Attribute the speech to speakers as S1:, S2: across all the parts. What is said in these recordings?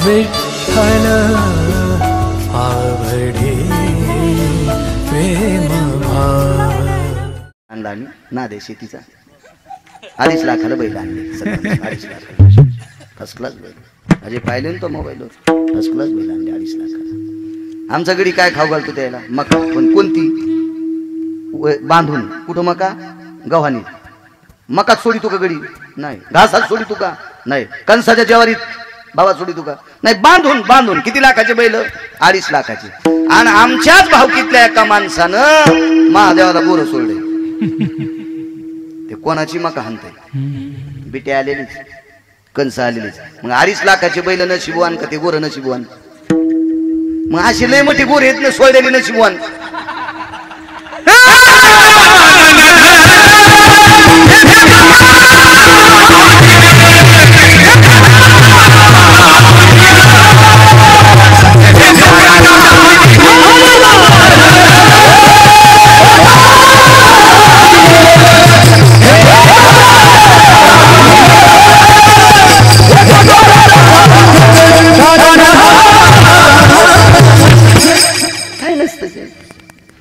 S1: विठ्ठल आवडे प्रेम भाव
S2: आणला आम्ही नादे शेतीचा 2.5 लाखाला बैल आणले 2.5 लाख फर्स्ट क्लास बैल अजय पाहिले ना तो मोबाईलवर फर्स्ट क्लास बैल आणले 2.5 लाखाला आमचा गडी काय खाऊ घालतो त्याला मका पण कोणती बांधून कुठं मका गव्हाणी मका सोडी तू का गडी नाही घासात सोडी तू का नाही कंसाच्या ज्वारीत बाबा सोडी तू का नाही बांधून बांधून किती लाखाचे बैल 2.5 लाखाचे आणि आमच्याच भावकीतल्या एका माणसानं महादेवाला गोर सोडले ते कोणाची मका हाणते बिटे आलेलीच कंस आलेलीच मग 2.5 लाखाचे बैल नशिबवान का ते गोर नशिबवान मग अशी लय मोठी गोर येत ना सोडलेली नशिबवान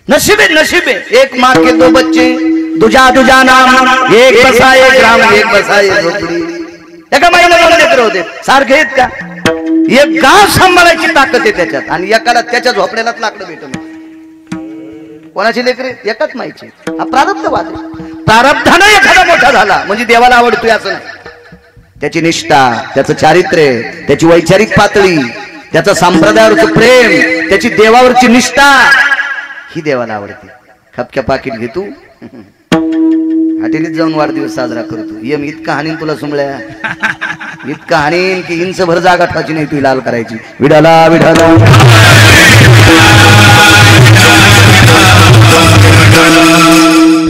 S2: नसीबे नसीबे एक माँ के 2 बच्चे दुजा दुजा नाम एक बसा एक राम एक बसा एक झोपडी एका बाईला 2 लेकरं होते सारखे आहेत का एक गाव सांभाळायची ताकद आहे त्याच्यात आणि एकाला त्याच्या झोपड्यालाच लाकडं भेटलं कोणाची लेकरे एकच माहिती हा प्रारब्धवाद प्रारब्धाने एखादा मोठा झाला म्हणजे देवाला आवडतोय असं नाही त्याची निष्ठा त्याचं चारित्र्य त्याची वैचारिक पातळी त्याचं संप्रदायावरचं प्रेम त्याची देवावरची निष्ठा ही देवाला आवडते खपक्या पाकिट घेतो हॉटेलीत जाऊन वाढदिवस साजरा करतो यम इतका हाणीन तुला सुंबळ्या इतका हाणीन की इंच भर जागा ठेवायची नाही तू लाल करायची विडाला विडाला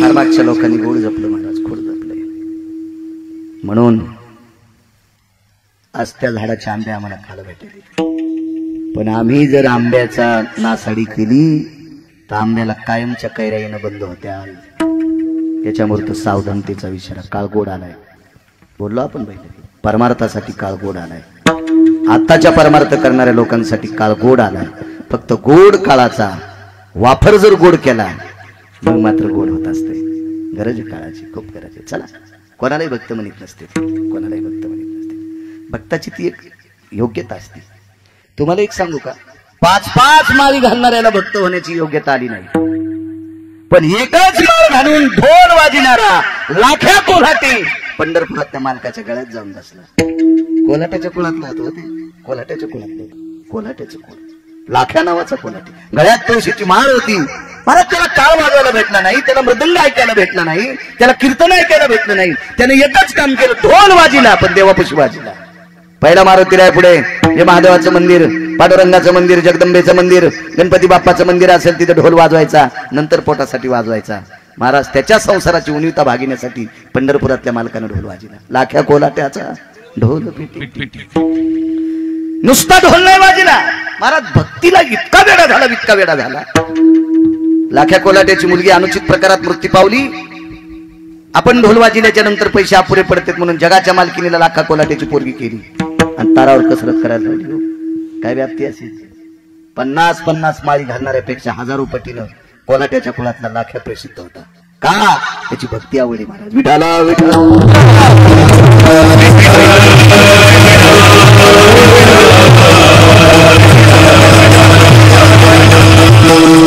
S2: फार मागच्या लोकांनी गोड जपलं महाराज खोड जपलंय म्हणून आज त्या झाडाचे आंबे आम्हाला खायला भेटले पण आम्ही जर आंब्याचा नासाडी केली तर आंब्याला कायमच्या कैऱ्या येणं बंद होत्या त्याच्यामुळे तर सावधानतेचा विचार काळ गोड आलाय बोललो आपण पहिले परमार्थासाठी काळ गोड आलाय आताच्या परमार्थ करणाऱ्या लोकांसाठी काळ गोड आलाय फक्त गोड काळाचा वापर जर गोड केला मग मात्र गोड होत असते गरज काळाची खूप गरज आहे चला कोणालाही भक्त म्हणत नसते कोणालाही भक्त म्हणत नसते भक्ताची ती एक योग्यता असते तुम्हाला एक सांगू का 5-5 माळी घालणाऱ्याला भक्त होण्याची योग्यता आली नाही पण एकच माळ घालून ढोल वाजविणारा लाख्या कोल्हाटी पंढरपुरात त्या मालकाच्या गळ्यात जाऊन बसला कोल्हाट्याच्या कुळातला होतो ते कोल्हाट्याच्या कुळातलं कोल्हाट्याचं कुळ लाख्या नावाचा कोल्हाटी गळ्यात तुळशीची माळ होती मला त्याला टाळ वाजवायला भेटला नाही त्याला मृदंग ऐकायला भेटला नाही त्याला कीर्तन ऐकायला भेटलं नाही त्याने एकच काम केलं ढोल वाजिला पण देवापाशी वाजिला पहिला मारुती राय पुढे हे महादेवाचं मंदिर पांडुरंगाचं मंदिर जगदंबेचं मंदिर गणपती बाप्पाचं मंदिर असेल तिथे ढोल वाजवायचा नंतर पोटासाठी वाजवायचा महाराज त्याच्या संसाराची उणीवता भागिण्यासाठी पंढरपुरातल्या मालकानं ढोल वाजिला लाख्या कोल्हाट्याचा ढोल पेटी नुसता ढोल नाही वाजिला महाराज भक्तीला इतका वेडा झाला लाख्या कोल्हाट्याची मुलगी अनुचित प्रकारात मृत्यू पावली आपण ढोल वाजिल्याच्या नंतर पैसे अपुरे पडतात म्हणून जगाच्या मालकीनीला लाखा कोल्हाट्याची पोरगी केली आणि तारावर कसरत करायला लागली काय व्याप्ती असेल 50-50 माळी घालणाऱ्यापेक्षा हजारो पटीनं कोल्हाट्याच्या कुळातला लाख्या प्रसिद्ध होता का त्याची भक्ती आवडली महाराज विठाला विठाला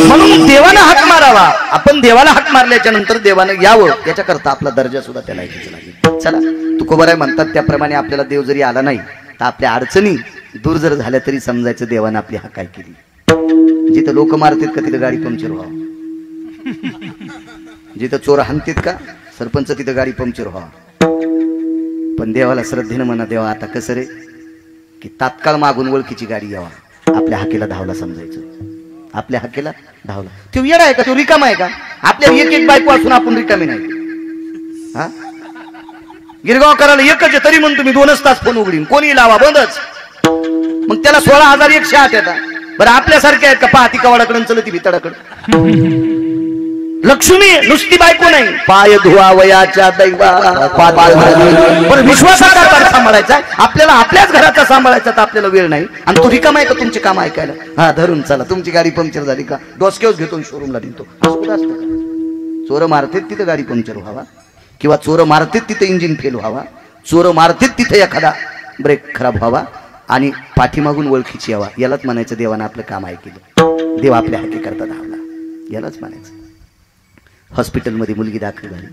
S2: म्हणून देवानं हाक मारावा आपण देवाला हाक मारल्याच्या नंतर देवानं यावं याच्याकरता आपला दर्जा सुद्धा त्याला ऐकायचा लागेल चला तुकोबाराय म्हणतात त्याप्रमाणे आपल्याला देव जरी आला नाही तर आपल्या अडचणी दूर जर झाल्या तरी समजायचं देवानं आपली हाक काय केली जिथं लोक मारतात का तिथं गाडी पंक्चर व्हावं जिथं चोर हाणतात का सरपंच तिथं गाडी पंक्चर व्हावं पण देवाला श्रद्धेनं म्हणा देवा आता कसं रे की तात्काळ मागून ओळखीची गाडी यावा आपल्या हाकेला धावला समजायचं आपल्या हाकेला धावला तो येडा आहे का तो रिकामा आहे का आपल्या एक बायको असून आपण रिकामी नाही हा गिरगाव करायला एकच आहे तरी म्हणून तुम्ही 2च तास फोन उघडीन कोणी लावा बंदच मग त्याला 16,108 येतात बरं आपल्यासारखे आहेत का पाहती कवाडाकडून चलती भितडाकडे लक्ष्मी नुसती बायको नाही, पाय धुवावयाच्या दैवा पण विश्वासाचा घर सांभाळायचा आपल्याला, आपल्याच घराचा सांभाळायचा तर आपल्याला वेळ नाही. आणि तू रिकाम आहे का तुमचे काम ऐकायला? हा धरून चला, तुमची गाडी पंक्चर झाली का डोसक्यावर घेतो शोरूमला नेतो. चोर मारतेत तिथे गाडी पंक्चर व्हावा, किंवा चोर मारतेत तिथे इंजिन फेल व्हावा, चोर मारतेत तिथे एखादा ब्रेक खराब व्हावा आणि पाठीमागून ओळखीची यावा. यालाच म्हणायचं देवानं आपलं काम ऐकलं, देव आपल्या हाती करता धावला, यालाच म्हणायचं. हॉस्पिटलमध्ये मुलगी दाखल झाली,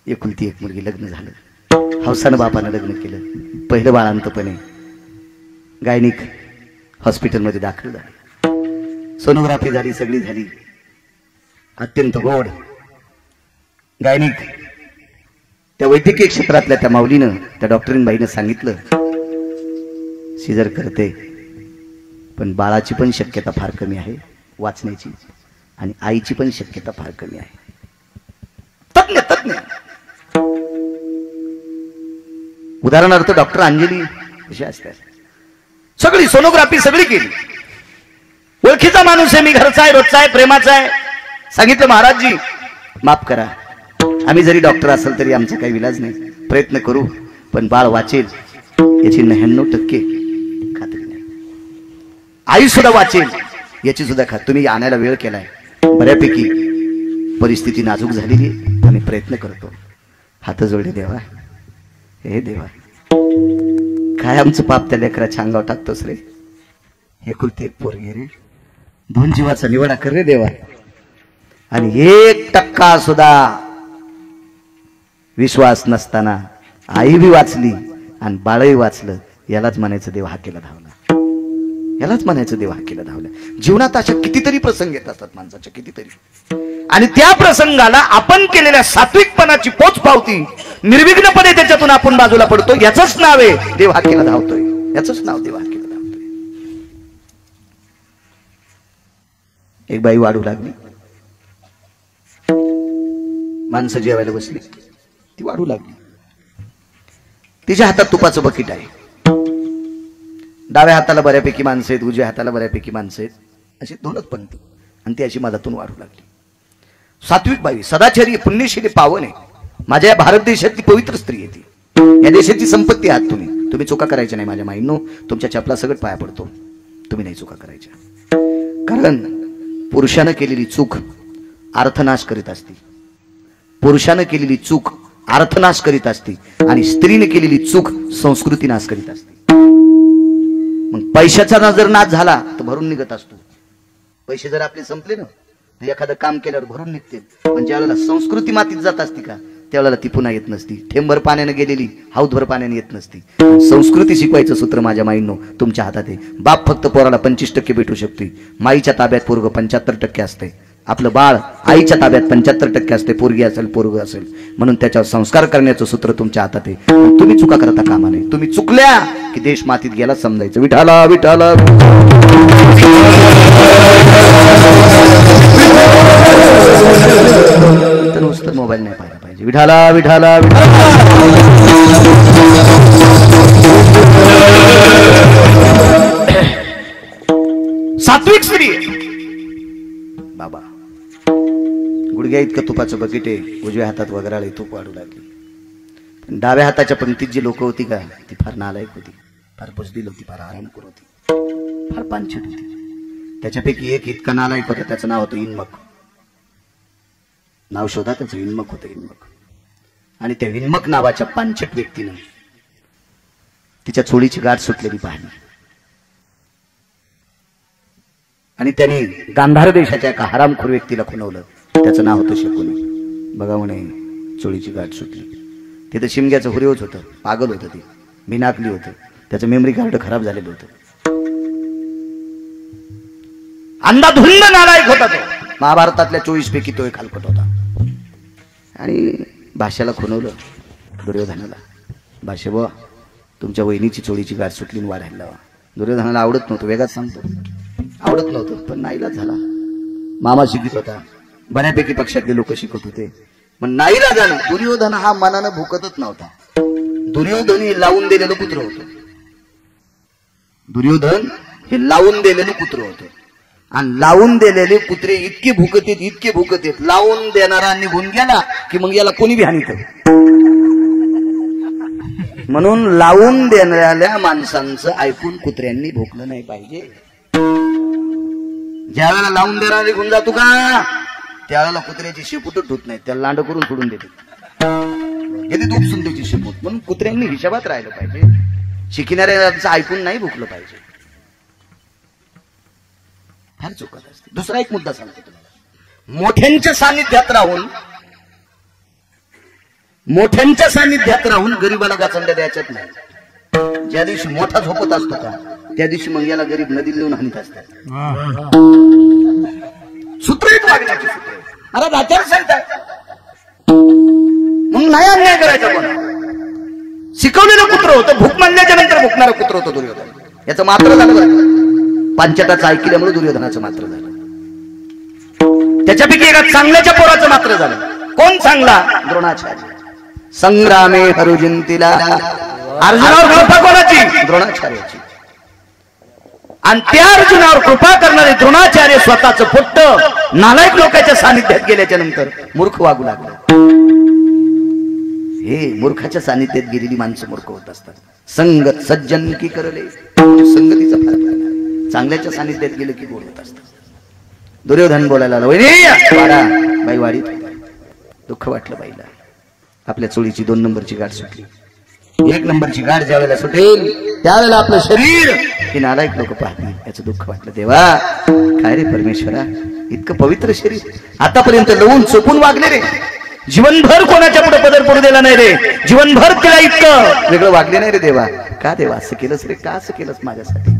S2: एकुलती एक मुलगी, लग्न झालं, हौसानं बापानं लग्न केलं, पहिलं बाळांतपणे गायनिक हॉस्पिटलमध्ये दाखल झाली, सोनोग्राफी झाली, सगळी झाली, अत्यंत गोड गायनिक. त्या वैद्यकीय क्षेत्रातल्या त्या माऊलीनं, त्या डॉक्टरीन बाईनं सांगितलं सीझर करते, पण बाळाची पण शक्यता फार कमी आहे वाचण्याची, आणि आईची पण शक्यता फार कमी आहे. तज्ञ उदाहरणार्थ डॉक्टर अंजली अशी असतात, सगळी सोनोग्राफी सगळी केली, ओळखीचा माणूस आहे, मी घरचा आहे, रोजचा आहे, प्रेमाचा आहे. सांगितलं महाराजजी माफ करा, आम्ही जरी डॉक्टर असेल तरी आमचा काही विलाज नाही, प्रयत्न करू पण बाळ वाचेल याची 99% खात्री नाही, आई सुद्धा वाचेल याची सुद्धा खात्री. तुम्ही आणायला वेळ केलाय, बऱ्यापैकी परिस्थिती नाजूक झालेली, आम्ही प्रयत्न करतो. हात जोडले देवा, हे देवा काय आमचं पाप त्या लेकराच्या अंगावर टाकतोस रे, हे कुलते एक पोरगी रे, 2 जीवाचा निवडा कर रे देवा. आणि 1% सुद्धा विश्वास नसताना आई बी वाचली आणि बाळही वाचलं, यालाच म्हणायचं देव हाकेला धावला, यालाच म्हणायचं देव हाकेला धावला. जीवनात अशा कितीतरी प्रसंग येत असतात माणसाच्या, कितीतरी, आणि त्या प्रसंगाला आपण केलेल्या सात्विकपणाची पोच पावती निर्विघ्नपणे त्याच्यातून आपण बाजूला पडतो, याचंच नाव आहे देव हाकेला धावतोय, याचंच नाव देव हाकेला धावतोय. एक बाई वाढू लागली, माणसं जेवायला बसली, ती वाढू लागली, तिच्या हातात तुपाचं बकेट आहे, डाव्या हाताला बऱ्यापैकी माणसं आहेत, उजव्या हाताला बऱ्यापैकी माणसं आहेत, अशी 2च पंक्ती, आणि ती अशी मधातून वाढू लागली. सात्विक बाई, सदाचारी, पुण्यशीली, पावन आहे, माझ्या भारत देशातली पवित्र स्त्री आहे ती, या देशाची संपत्ती आहात तुम्ही चुका करायच्या नाही माझ्या माईंनो, तुमच्या चपला सगळं पाया पडतो, तुम्ही नाही चुका करायच्या. कारण पुरुषानं केलेली चूक अर्थनाश करीत असते, पुरुषानं केलेली चूक अर्थनाश करीत असते, आणि स्त्रीने केलेली चूक संस्कृती नाश करीत असते. मग पैशाचा जर नाश झाला तर भरून निघत असतो, पैसे जर आपले संपले ना तर एखादं काम केल्यावर भरून निघते, पण ज्यावेळेला संस्कृती मातीत जात असती का त्यावेळेला ती पुन्हा येत नसती. थेंबभर पाण्याने गेलेली हाऊदभर पाण्याने येत नसती. संस्कृती शिकवायचं सूत्र माझ्या माईंनो तुमच्या हातात आहे. बाप फक्त पोराला 25% भेटू शकते, माईच्या ताब्यात पोरग 75% असते, आपलं बाळ आईच्या ताब्यात 75% असते, पोरगी असेल पोरग असेल, म्हणून त्याच्यावर संस्कार करण्याचं सूत्र तुमच्या हातात आहे. तुम्ही चुका करता कामा नये, तुम्ही चुकल्या की देश मातीत गेला समजायचं. विठाला विठाला नुसतं मोबाईल नाही पाहिला पाहिजे. विठाला विठाला सात्विक स्त्री बाबा, गुडघ्या इतकं तुपाचं बकेट आहे, उजव्या हातात वगैरे तूप वाढू लागली. पण डाव्या हाताच्या पंक्तीत जी लोक होती का ती फार नालायक होती, फार बुजदिल होती, फार आरामखोर होती, फार पानछट होती. त्याच्यापैकी एक इतका नालायक होता, त्याचं नाव होतं इन्मक. नाव शोधा त्याचं, इन्मक होतं, इन्मक. आणि त्या इन्मक नावाच्या पानछट व्यक्तीनं तिच्या चोळीची गाठ सुटलेली पाहिली, आणि त्याने गांधार देशाच्या एका हरामखोर व्यक्तीला खुणवलं. त्याचं नाव होतं शकुनी. बघा म्हणे चोळीची गाठ सुटली. तिथं शिमग्याचं हुरेवच होतं, पागल होतं, ते बिनाकली होतं, त्याचं मेमरी कार्ड खराब झालेलं होतं. अंधाधुंद नालायक होता तो. महाभारतातल्या 24 पैकी तो एक हलकट होता. आणि भाष्याला खुणवलं दुर्योधनाला. भाष्य बुवा तुमच्या वहिनीची चोळीची गाठ सुटली, वाढायला लावा. दुर्योधनाला आवडत नव्हतं, वेगाच सांगतो, आवडत नव्हतं, पण नाईलाज झाला. मामा शिकत होता, बऱ्यापैकी पक्षातले लोक शिकत होते, पण नाईलाजानं दुर्योधन हा मनानं भुकतच नव्हता. दुर्योधन हे लावून दिलेलं कुत्र होतं. दुर्योधन हे लावून दिलेलं कुत्र होतं. आणि लावून दिलेले कुत्रे इतके भुकतेत लावून देणारा निघून गेला की मग याला कोणी बी हानीत. म्हणून लावून देणाऱ्या माणसांचं ऐकून कुत्र्यांनी भोकलं नाही पाहिजे. ज्या वेळेला लावून देणारा निघून जातो का त्यावेळेला कुत्र्याची शेपूटच होत नाही, त्याला लांड करून सोडून देते, येते उपसून त्याची शेपूट. म्हणून कुत्र्यांनी हिशोबात राहिलं पाहिजे, शिकणाऱ्यांचं ऐकून नाही भुकलं पाहिजे. फार चुकत असते. दुसरा एक मुद्दा सांगतो तुम्हाला. मोठ्यांच्या सानिध्यात राहून गरीबाला गाचंड्या द्यायच्यात नाही. ज्या दिवशी मोठा झोपत असतो का त्या दिवशी मग याला गरीब नदीत नेऊन हानीत असतात. सूत्र वागण्याची सूत्र मला आचारसंहिता मग नाही अन्याय करायचा. कोण शिकवलेलं कुत्र होतं, भूक मानल्याच्या नंतर भुकणारं कुत्र होतं दुर्योधन. याचं मात्र झालं, पंचटाचं ऐकल्यामुळे दुर्योधनाचं मात्र झालं. त्याच्यापैकी एका चांगल्याच्या पोराचं मात्र झालं. कोण चांगला? द्रोणाचार्य. संग्रामे हरुजिंतीला अर्जुनावर कृपा कोणाची? द्रोणाचार्याची. आणि त्या अर्जुनावर कृपा करणारे द्रोणाचार्य स्वतःचं पोट्ट नालायक लोकांच्या सानिध्यात गेल्याच्या नंतर मूर्ख वागू लागला. हे मूर्खाच्या सानिध्यात गेलेली माणसं मूर्ख होत असतात. संगत सज्जन की करले, संगतीचा फार परिणाम. चांगल्याच्या सानिध्यात गेलं की गोड होत असतात. दुर्योधन बोलायला लागला, बाई वाढीत. दुःख वाटलं बाईला. आपल्या चोळीची 2 नंबरची गाठ सुटली. 1 नंबरची गाठ ज्या वेळेला सुटेल त्यावेळेला आपलं शरीर हे नालायक लोक पाहतील. याचं दुःख वाटलं. देवा काय रे परमेश्वरा, इतकं पवित्र शरीर आतापर्यंत लवून चोपून वागले रे, जीवनभर कोणाच्या पुढे पदर पडू दिला नाही रे, जीवनभर तिला इतकं वेगळं वागले नाही रे देवा. का देवा असं केलंस रे, का असं केलंस माझ्यासाठी?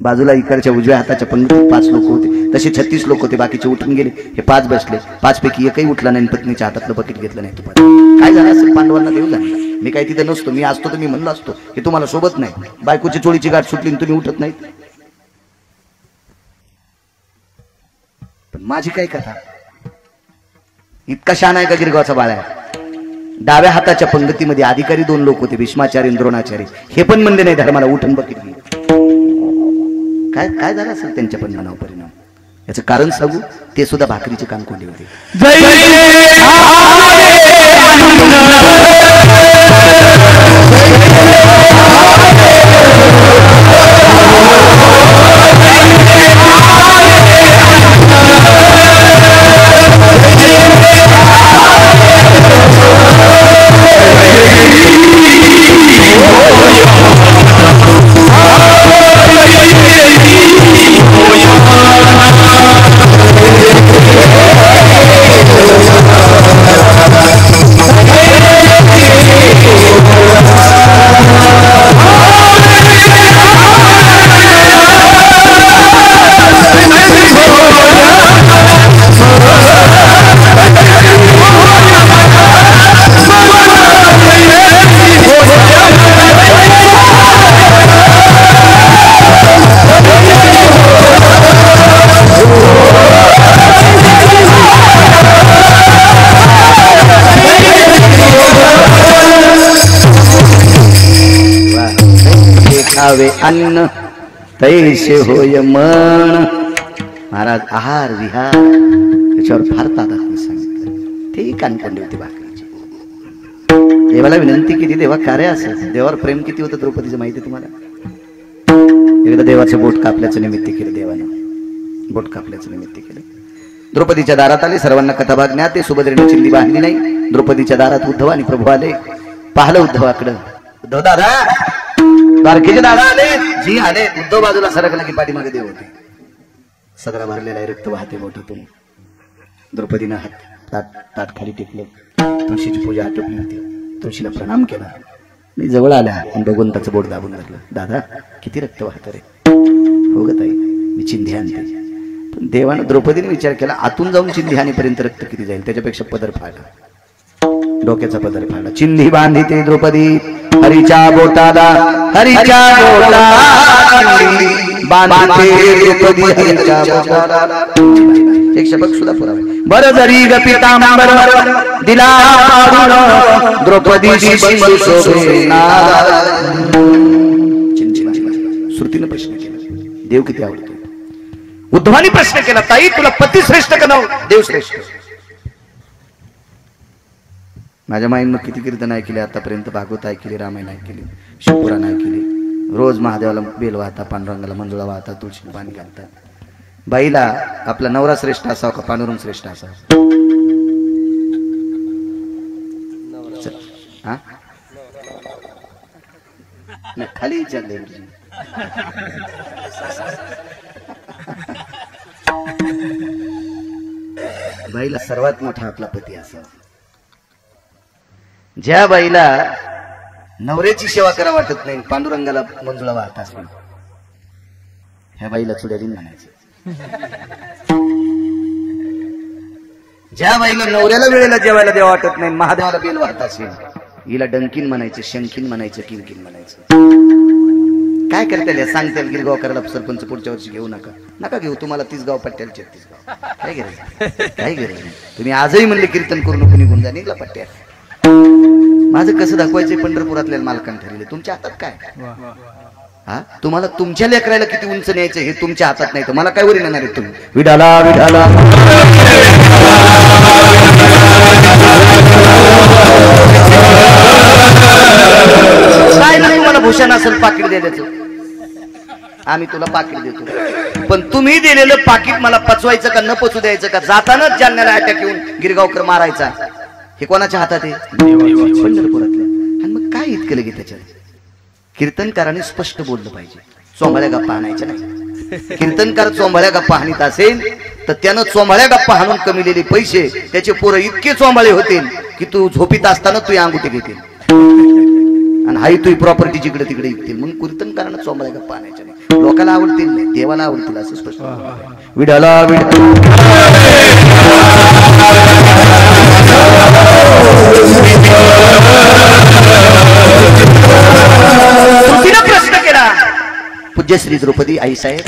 S2: बाजूला इकडच्या उजव्या हाताच्या पंगतीत 5 लोक होते, तसे 36 लोक होते. बाकीचे उठून गेले, हे 5 बसले. 5 पैकी एकही उठला नाही, पत्नीच्या हातातलं बकेट घेतलं नाही. तुम्हाला काय झालं असेल? पांडवांना देव झालं. मी काही तिथं नसतो, मी असतो तर मी म्हणलं असतो की तुम्हाला सोबत नाही, बायकोची चोळीची गाठ सुटली तुम्ही उठत नाही. पण माझी काय कथा, इतका शान आहे का गिरगावचा बाळा? डाव्या हाताच्या पंगतीमध्ये अधिकारी 2 लोक होते, भीष्माचार्य आणि द्रोणाचार्य. हे पण म्हणले नाही धर्माला उठून बकेट घे. काय काय झालं असेल त्यांच्या पण मनावर परिणाम? याचं कारण सांगू, ते सुद्धा भाकरीचे कानकोंडे होते. अन्न तैसे होय मन. महाराज आहार विहार त्याच्यावर फार तादात्म्य सांगितलं. तेही कानकोंडे होते भाकरीचे. देवाला विनंती केली, देवा कार्य असं. देवावर प्रेम किती होतं द्रौपदीचं माहिती तुम्हाला? एकदा देवाचं बोट कापल्याचं निमित्त केलं, देवानं बोट कापल्याचं निमित्त केलं. द्रौपदीच्या दारात आले, सर्वांना कथाभाग ज्ञाते. सुभद्रेने चिंदी बांधली नाही. द्रौपदीच्या दारात उद्धव आणि प्रभू आले. पाहिलं उद्धवाकडं, उद्धव दादा, द्वारकेचे दादा आले. जी आले. उद्धव बाजूला सरकला की पाठीमागे देव होते. सदरा भरलेला रक्त वाहते बोटातून. द्रौपदीनं हात ताट खाली टेकलं. तुळशीची पूजा आटोपली होती. तुळशीला प्रणाम केला. मी जवळ आला आणि भगवंताचं बोट दाबून धरलं. दादा किती रक्त वाहतं रे? हो ग ताई, मी चिंधी आणते. पण देवानं द्रौपदीने विचार केला, आतून जाऊन चिंधी आणीपर्यंत रक्त किती जाईल, त्याच्यापेक्षा पदर फाडला. डोक्याचा पदर फाडला. चिंधी बांधिते द्रौपदी हरीच्या बोटाला, हरीच्या बोटाला बांधते द्रौपदी हरीच्या बोटाला. एक शब्द सुद्धा पुरावा. बर जरी ग पितांबर दिला पाडून द्रौपदीची श्रुतीनं प्रश्न केला, देव किती आवडतो? उद्धवानी प्रश्न केला, ताई तुला पती श्रेष्ठ का नाव देव श्रेष्ठ? माझ्या माईंना किती कीर्तन ऐकले आतापर्यंत, भागवत ऐकली, रामायण ऐकली, शिवपुराण ऐकली. रोज महादेवाला बेल वाहता, पांडुरंगाला मंजुळा वाहता, तुळशी पाणी घालता. बाईला आपला नवरा श्रेष्ठ असावा का पांडुरंग श्रेष्ठ असावा? हा खाली विचारले. बाईला सर्वात मोठा आपला पती असावा. ज्या बाईला नवऱ्याची सेवा करा वाटत नाही, पांडुरंगाला मंजुळा वाहत असेल, ह्या बाईला चुड्यालीन म्हणायचं. ज्या बाईला नवऱ्याला वेळेला जेवायला देवा वाटत नाही, महादेवाला बेल वाहत असेल, हिला डंकीन म्हणायचं, शंकीन म्हणायचं, किनकिन म्हणायचं. काय करता सांगताल गिरगावकराला सरपंच पुढच्या वर्षी घेऊ नका, नका घेऊ, तुम्हाला 30 गाव पट्ट्याला 36 गाव. काय गरज, काय गरज नाही. तुम्ही आजही म्हणले कीर्तन करू नको, निघून जा, निघला पट्ट्या. माझं कसं दाखवायचंय पंढरपुरातल्या मालकांनी ठरले, तुमच्या हातात काय? हा तुम्हाला तुमच्या लेकराला किती उंच न्यायचं हे तुमच्या हातात नाही, तर मला काय वरी नेणार आहे तुम्ही? विठाला विठाला काय नाही, तुम्हाला भूषण असेल पाकिट द्यायचं, आम्ही तुला पाकिट देतो, पण तुम्ही दिलेलं पाकिट मला पचवायचं का न पचू द्यायचं का? जातानाच जालन्याला अटॅक येऊन गिरगावकर मारायचा, हे कोणाच्या हातात आहे? पंढरपुरातल्या. आणि मग काय इतकं लगे त्याच्यात? कीर्तनकाराने स्पष्ट बोललं पाहिजे, चोंबाळ्या गप्पा आणायच्या नाही. कीर्तनकार चोंबाळ्या गप्पा हाणीत असेल तर त्यानं चोंबाळ्या गप्पा हाणून कमिलेले पैसे त्याचे पोरं इतके चोंबाळे होतील की तू झोपीत असताना तू अंगुठी घेतील आणि हाई तुझी प्रॉपर्टी जिकडे तिकडे येतील. म्हणून कीर्तनकारानं चोंबाळ्या गप्पा आणायच्या नाही. लोकांना आवडतील नाही, देवाला आवडतील असं स्पष्ट. विडाला प्रश्न केला, पूज्य श्री द्रौपदी आई साहेब,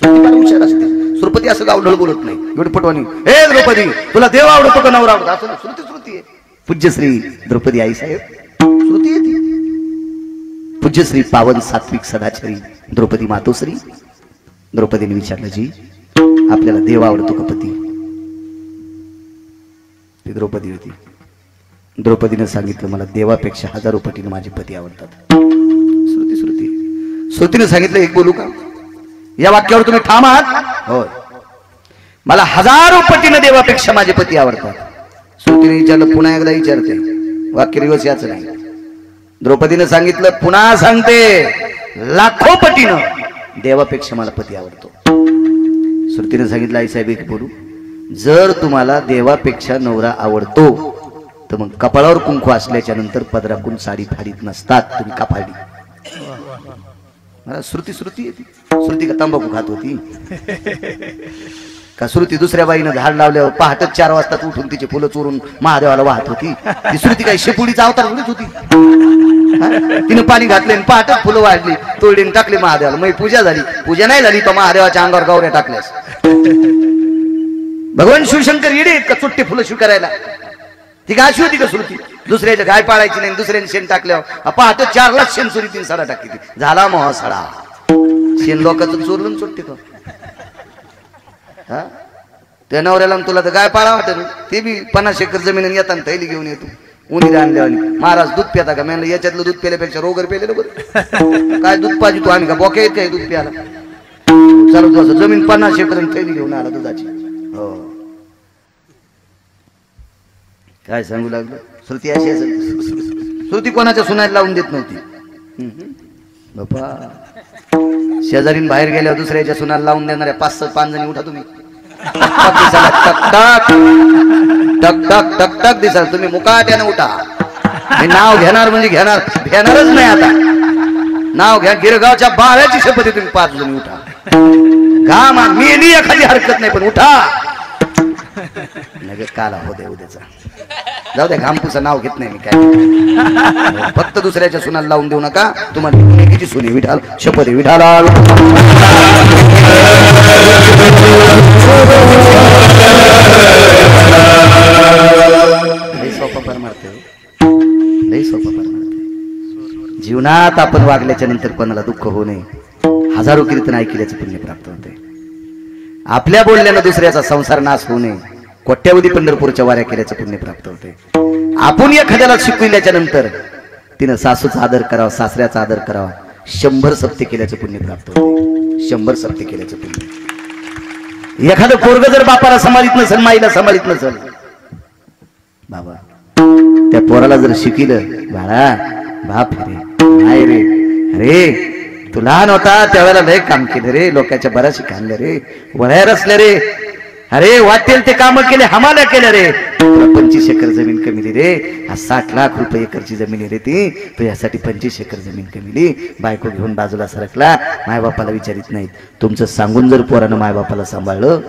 S2: हुशार असते. श्रुपती असं गावढळ बोलत नाही, एवढी पटवानी, हे द्रौपदी तुला देव आवडतो का नवरा आवडतो? असं श्रुती श्रुती आहे. पूज्य श्री द्रौपदी आई साहेब श्रुती येते. पूज्य श्री पावन सात्विक सदाचारी द्रौपदी मातोश्री. द्रौपदीने विचारलं, जी आपल्याला देव आवडतो का पती? ती द्रौपदी होती. द्रौपदीने सांगितलं, मला देवापेक्षा हजारो पटीने माझे पती आवडतात. श्रुती श्रुती श्रुतीने सांगितलं, एक बोलू का? या वाक्यावर तुम्ही ठाम आहात? होय, मला हजारो पटीने देवापेक्षा माझे पती आवडतात. श्रुतीने विचारलं, पुन्हा एकदा विचारते, वाक्य रिवर्स याच नाही. द्रौपदीने सांगितलं, पुन्हा सांगते, लाखो पटीनं देवापेक्षा मला पती आवडतो. श्रुतीने सांगितलं, आई साहेब एक बोलू, जर तुम्हाला देवापेक्षा नवरा आवडतो तर मग कपाळावर कुंकू असल्याच्या नंतर पदराकून साडी फाडीत नसतात, तुम्ही का फाडली? मला श्रुती श्रुती येते. श्रुती का तंबाखू खात होती का? श्रुती दुसऱ्या बाईनं झाड लावल्यावर पहाटे 4 वाजता उठून तिचे फुलं चोरून महादेवाला वाहत होती? ती श्रुती काही शेपुडीचा अवतार थोडीच होती? तिने पाणी घातले, पहाटे फुलं वाढली, तोडीने टाकले महादेवाला, मग पूजा झाली. पूजा नाही झाली तर महादेवाच्या अंगावर गावऱ्या टाकल्यास. भगवान शिवशंकर येडे का चुट्टे फुलं स्वीकारायला? ती का अशी होती का श्रुती? दुसऱ्याच्या गाय पाळायची नाही, दुसऱ्याने शेण टाकल्यावर पहाटे 4 लाख शेण चोरी 3 साडा टाकली. झाला मोहा सडा. शेण लोकांचं चोरलं चुट्टे तो. हा त्या नवऱ्याला तुला तर गाय पाळा वाटत, ते बी 50 एकर जमीन येताना थैली घेऊन येतो उन्ही आणल्यावानी. महाराज दूध प्याता का? म्हणलं याच्यातलं दूध प्याल्यापेक्षा रोगर पेलेलं बरं. काय दूध पाहिजे तू? आम्ही का बोक्या येत काय दूध प्याला? चालू असं जमीन 50 एकर थैली घेऊन आला दुधाची. हो काय सांगू लागलं? श्रुती अशी असेल. श्रुती कोणाच्या सुनायला लावून देत नव्हती. बापा शेजारीन बाहेर गेल्यावर दुसऱ्याच्या सुनाला लावून देणाऱ्या 5 जणी उठा तुम्ही. टक टक टक टक दिसाल तुम्ही, मुकाट्यानं उठा. हे नाव घेणार म्हणजे घेणारच नाही. आता नाव घ्या, गिरगावच्या बाळ्याची शपथ तुम्ही 5 जणी उठा. घाम मेली एखादी हरकत नाही, पण उठा. नगर काला हो दे उद्याचा, जाऊ द्या. घामपूचं नाव घेत नाही मी काय. फक्त दुसऱ्याच्या सुनाला लावून देऊ नका. तुम्हाला एकीची सुनी विठाल शपथ आहे. विठाला लई सोपा परमार्थ, लई सोपा परमार्थ. जीवनात आपण वागल्याच्या नंतर कोणाला दुःख होऊ नये. हजारो कीर्तन ऐकल्याचं पुण्य प्राप्त होते. आपल्या बोलण्यानं दुसऱ्याचा संसार नाश होऊ नये. कोट्यावधी पंढरपूरच्या वाऱ्या केल्याचं पुण्य प्राप्त होते. आपण एखाद्याला शिकविल्याच्या नंतर तिनं सासूचा आदर करावा, सासऱ्याचा आदर करावा, 100 सप्ते केल्याचं पुण्य प्राप्त होते. 100 सप्ते केल्याचं पुण्य. एखादं पोरग जर बापाला सांभाळीत नसेल, माईला सांभाळीत नसेल, बाबा त्या पोराला जर शिकलं, बाळा बाप रे नाही रे, अरे तू लहान होता त्यावेळेला लय काम केलं रे, लोकांच्या बराशी खाल्लं रे, वळ्या रचल्या रे, अरे वाटेल ते काम केले, हमाल्या केल्या रे, 25 एकर जमीन कमिली रे, 60 लाख रुपये एकरची जमीन आहे रे ती, तो यासाठी 25 एकर जमीन कमिली. बायको घेऊन बाजूला सरकला, मायबापाला विचारित नाहीत. तुमचं सांगून जर पोरानं मायबापाला सांभाळलं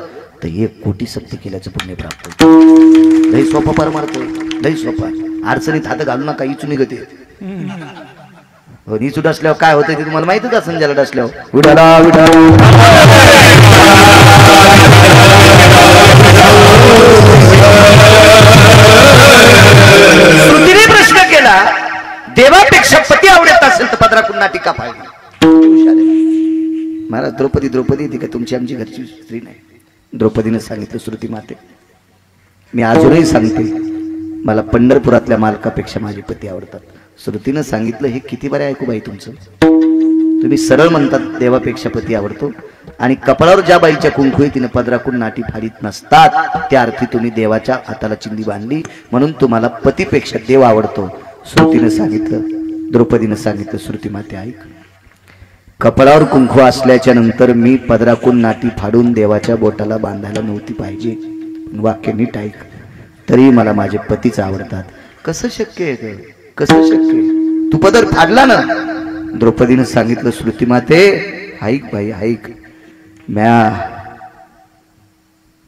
S2: तर 1 कोटी सप्ते केल्याचं पुण्य प्राप्त होतं. लई सोपा परमार्थ, लई सोपा. अडचणीत हात घालू नका, इचू निघते. हो, इचू डसल्यावर काय होतं ते तुम्हाला माहितच असेल. ज्याला डसल्यावर विठाला विठाला श्रुतीने प्रश्न केला, देवापेक्षा पती आवडत असेल तर पदराकडून नाटिका पाहिजे. महाराज द्रौपदी ती का तुमची आमची घरची स्त्री नाही. द्रौपदीने सांगितलं, श्रुती माते मी अजूनही सांगते, मला पंढरपुरातल्या मालकापेक्षा माझे पती आवडतात. श्रुतीनं सांगितलं, हे किती बरे ऐकू बाई तुमचं. तुम्ही सरळ म्हणतात देवापेक्षा पती आवडतो, आणि कपाळावर ज्या बाईच्या कुंकू तिने पदराकडून नाटी फाडीत नसतात, त्या अर्थी तुम्ही देवाच्या हाताला चिंदी बांधली, म्हणून तुम्हाला पतीपेक्षा देव आवडतो. श्रुतीनं सांगितलं, द्रौपदीनं सांगितलं, श्रुती माते ऐक, कपाळावर कुंकू असल्याच्या नंतर मी पदराकडून नाटी फाडून देवाच्या बोटाला बांधायला नव्हती पाहिजे, पण वाक्य नीट ऐक, तरी मला माझे पतीच आवडतात. कसं शक्य आहे, कसं शक्य आहे? तू पदर फाडला ना. द्रौपदीनं सांगितलं, श्रुती माते ऐक बाई ऐक, म्या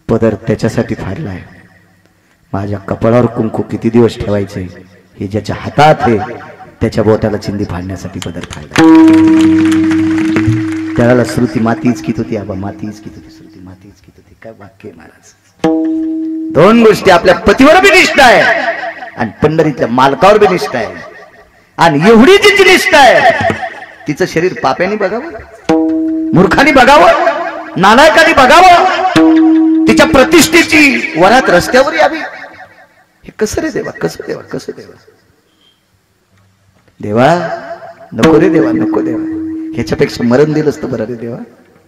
S2: पदर त्याच्यासाठी फाडलाय, माझ्या कपाळावर कुंकू किती दिवस ठेवायचे हे ज्याच्या हातात आहे त्याच्या बोटाला चिंदी फाडण्यासाठी पदर फाडला. त्याला श्रुती माती इचकीत होती, आबा माती इचकीत होती, श्रुती माती इचकीत होती. काय वाक्य महाराज. 2 गोष्टी, आपल्या पतीवर बी निष्ठा आहे आणि पंढरीतल्या मालकावर बी निष्ठा आहे. आणि एवढी तिची निष्ठा आहे, तिचं शरीर पाप्याने बघावं, मूर्खाने बघावं, नालायकाने बघावं, तिच्या प्रतिष्ठेची वरात रस्त्यावर यावी. हे कसं रे देवा, कसं देवा, कसं देवा. देवा नको रे देवा, नको देवा, ह्याच्यापेक्षा मरण दिलं असतं बरं रे देवा,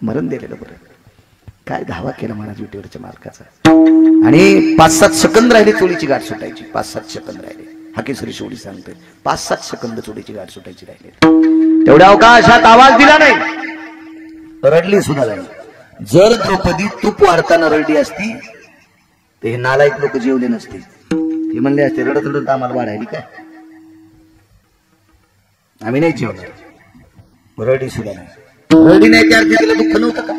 S2: मरण दिलेलं बरं. काय धावा केला महाराज विटेवरच्या मालकाचा. आणि 5-7 सेकंद राहिले चोळीची गाठ सुटायची. 5-7 सेकंद राहिले. हाकेश्वरी शेवटी सांगतोय 5-7 सेकंद चोळीची गाठ सुटायची राहिले. तेवढ्या अवकाशात आवाज दिला नाही, रडली सुद्धा नाही. जर द्रौपदी तूप वाढताना रडली असती तर हे नालायक लोक जेवले नसते. ते म्हणले असते, रडत रडत आम्हाला वाढायली काय, आम्ही नाही जेवणार. रडली सुद्धा नाही. रडली नाही त्या तिला दुःख नव्हतं का.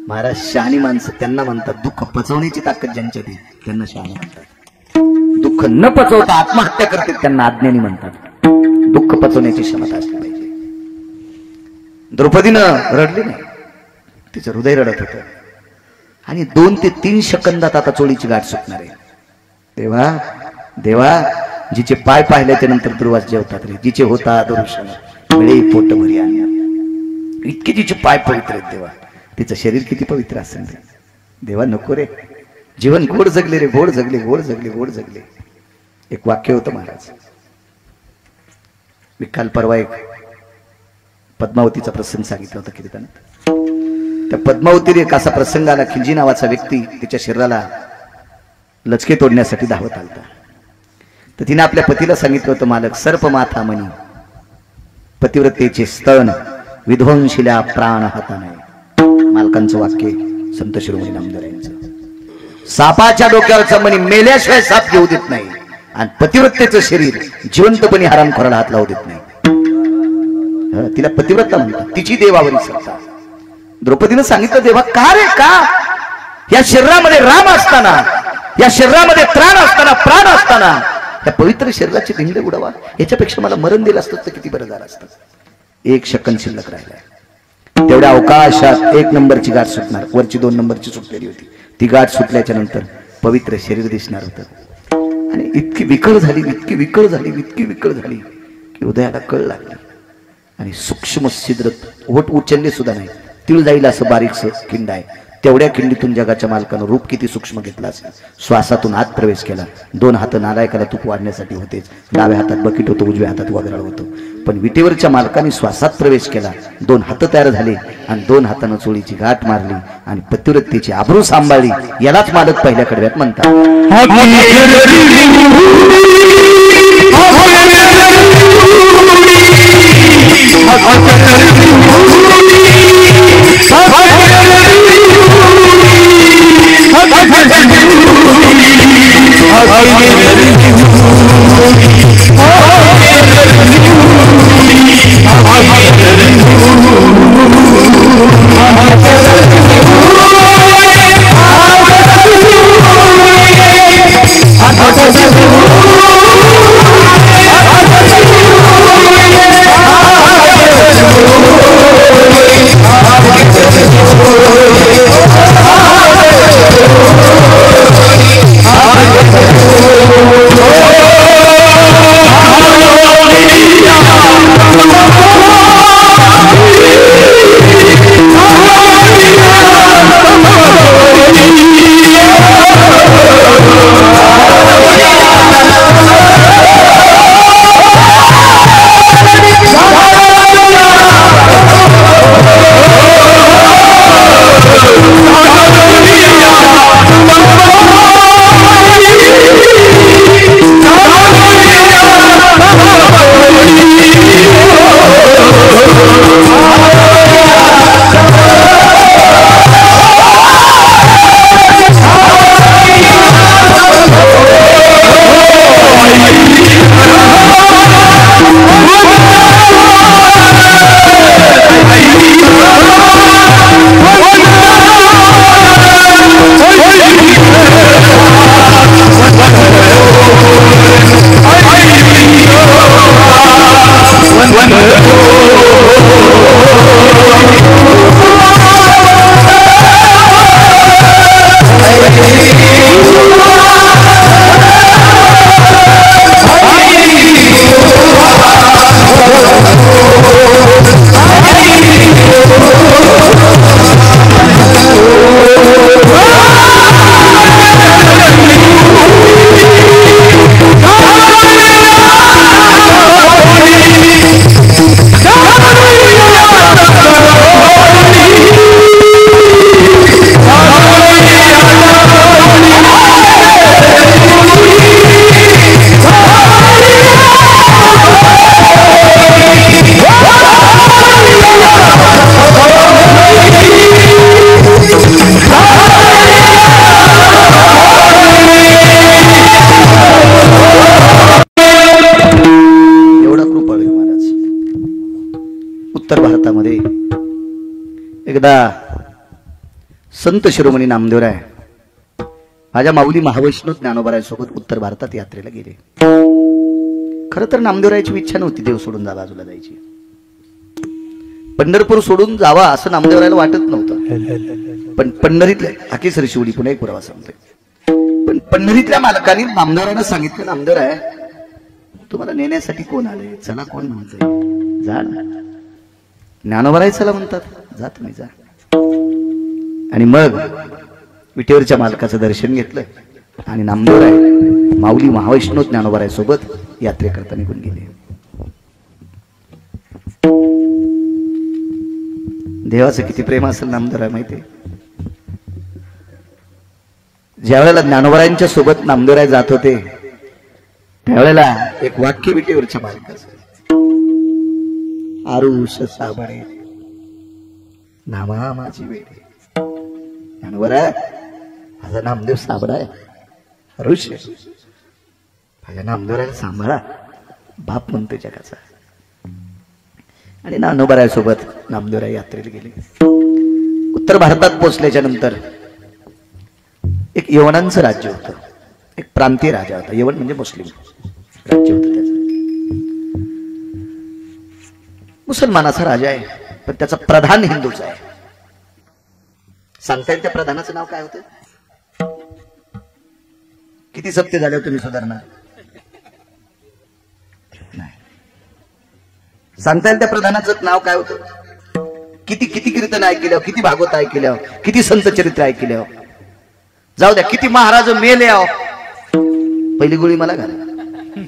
S2: महाराज शहाणी माणसं त्यांना म्हणतात, दुःख पचवण्याची ताकद ज्यांच्यात आहे त्यांना शहाणी म्हणतात. दुःख न पचवता आत्महत्या करते त्यांना अज्ञानी म्हणतात. दुःख पचवण्याची क्षमता असली पाहिजे. द्रौपदीनं रडली नाही, तिचं हृदय रडत होतं. आणि 2 ते 3 सेकंदात आता चोळीची गाठ सुटणार आहे. देवा देवा, जिचे पाय पाहिल्याच्या नंतर दुर्वास जेवतात रे, जिचे होता दर्शन मिळे पोट भरी आणणार, इतके जिचे पाय पवित्र आहेत देवा, तिचं शरीर किती पवित्र असेल रे देवा. नको रे, जीवन गोड जगले रे, गोड जगले, गोड जगले, गोड जगले. एक वाक्य होतं महाराज. मी काल परवा एक पद्मावतीचा प्रसंग सांगितला होता कीर्तनात. त्या पद्मावतीवर एक असा प्रसंग आला, खिलजी नावाचा व्यक्ती तिच्या शरीराला लचके तोडण्यासाठी धावत आलता. तर तिने आपल्या पतीला सांगितलं होतं, मालक सर्प माथा मनी पतिव्रतेचे स्तन विध्वंशिल्या प्राण हाताने. मालकांचं वाक्य संत शिरोमणी नामदेव यांचं. सापाच्या डोक्यावरचा मणी मेल्याशिवाय साप घेऊ देत नाही, आणि पतिव्रतेचं शरीर जिवंतपणे हरामखोराला हात लावू देत नाही. तिला पतिव्रता म्हणतात, तिची देवावरी सत्ता. द्रौपदीनं सांगितलं, देवा का रे का, या शरीरामध्ये राम असताना, या शरीरामध्ये त्राण असताना, प्राण असताना या पवित्र शरीराची धिंड उडवा, याच्यापेक्षा मला मरण दिलं असतं तर किती बरं झालं असतं. 1 सेकंद शिल्लक राहिलाय. तेवढ्या अवकाशात 1 नंबरची गाठ सुटणार, वरची 2 नंबरची सुटलेली होती. ती गाठ सुटल्याच्या नंतर पवित्र शरीर दिसणार होतं. आणि इतकी विकळ झाली, इतकी विकळ झाली, इतकी विकळ झाली की हृदयाला कळ लागली. आणि सूक्ष्म छिद्र ओठ उचलले सुद्धा नाही. तिळ जाईल असं बारीकसं खिंड आहे, तेवढ्या खिंडीतून जगाच्या मालकानं रूप किती सूक्ष्म घेतला असेल. श्वासातून आत प्रवेश केला. 2 हात नालायकाला तूप वाढण्यासाठी होतेच. डाव्या हातात बकीट होतं, उजव्या हातात वगैरे होतं. पण विटेवरच्या मालकाने श्वासात प्रवेश केला. 2 हात तयार झाले आणि 2 हातानं चोळीची गाठ मारली आणि पतिव्रतेची आबरू सांभाळली. यालाच मालक पहिल्या कडव्यात म्हणतात. उत्तर भारतामध्ये एकदा संत शिरोमणी नामदेवराय माझ्या माऊली महावैष्णव ज्ञानोबारायांसोबत उत्तर भारतात यात्रेला गेले. खरं तर नामदेवरायाची इच्छा नव्हती देव सोडून जा बाजूला जायची. पंढरपूर सोडून जावा असं नामदेवरायला वाटत नव्हतं. पण पंढरीतल्या हाकेसर शिवडी पुन्हा एक पुरावा सांगतोय. पण पंढरीतल्या मालकाने नामदेवरायांना सांगितलं, नामदेवराय तुम्हाला नेण्यासाठी कोण आले, चला कोण म्हणतंय, जा ना. ज्ञानोबाराय चला म्हणतात, जा तुम्ही जा. आणि मग विटेवरच्या मालकाचं दर्शन घेतलं आणि नामदेवराय माऊली महावैष्णव ज्ञानोबाराय सोबत यात्रेकरता निघून गेले. देवाचं किती प्रेम असेल नामदेवराय माहिती. ज्या वेळेला ज्ञानोबारायांच्या सोबत नामदेवराय जात होते त्यावेळेला एक वाक्य विटेवरच्या मालकाचं, आरुष साबणे नामा माझी वेडे. ज्ञानोबाराय माझा नामदेव साबडा आहे, आरुष माझ्या नामदेवरायला सांभाळा, बाप म्हणते जगाचा. आणि ज्ञानोबाराय सोबत नामदेवराय यात्रेला गेले. उत्तर भारतात पोहोचल्याच्या नंतर एक यवनांचं राज्य होतं, एक प्रांतीय राजा होता. यवन म्हणजे मुस्लिम राज्य होतं. त्याचं मुसलमानाचा राजा आहे, पण त्याचा प्रधान हिंदूचा आहे. सांगता येईल त्या प्रधानाचं नाव काय होतं? किती सप्ते झाले तुम्ही सुधारणार नाही. सांगता येईल त्या प्रधानाचं नाव काय होतं? किती किती कीर्तन ऐकल्या, किती भागवत ऐकल्या, किती संत चरित्र ऐकल्या, जाऊ द्या किती महाराज मेले आहो, पहिली गोळी मला घाला.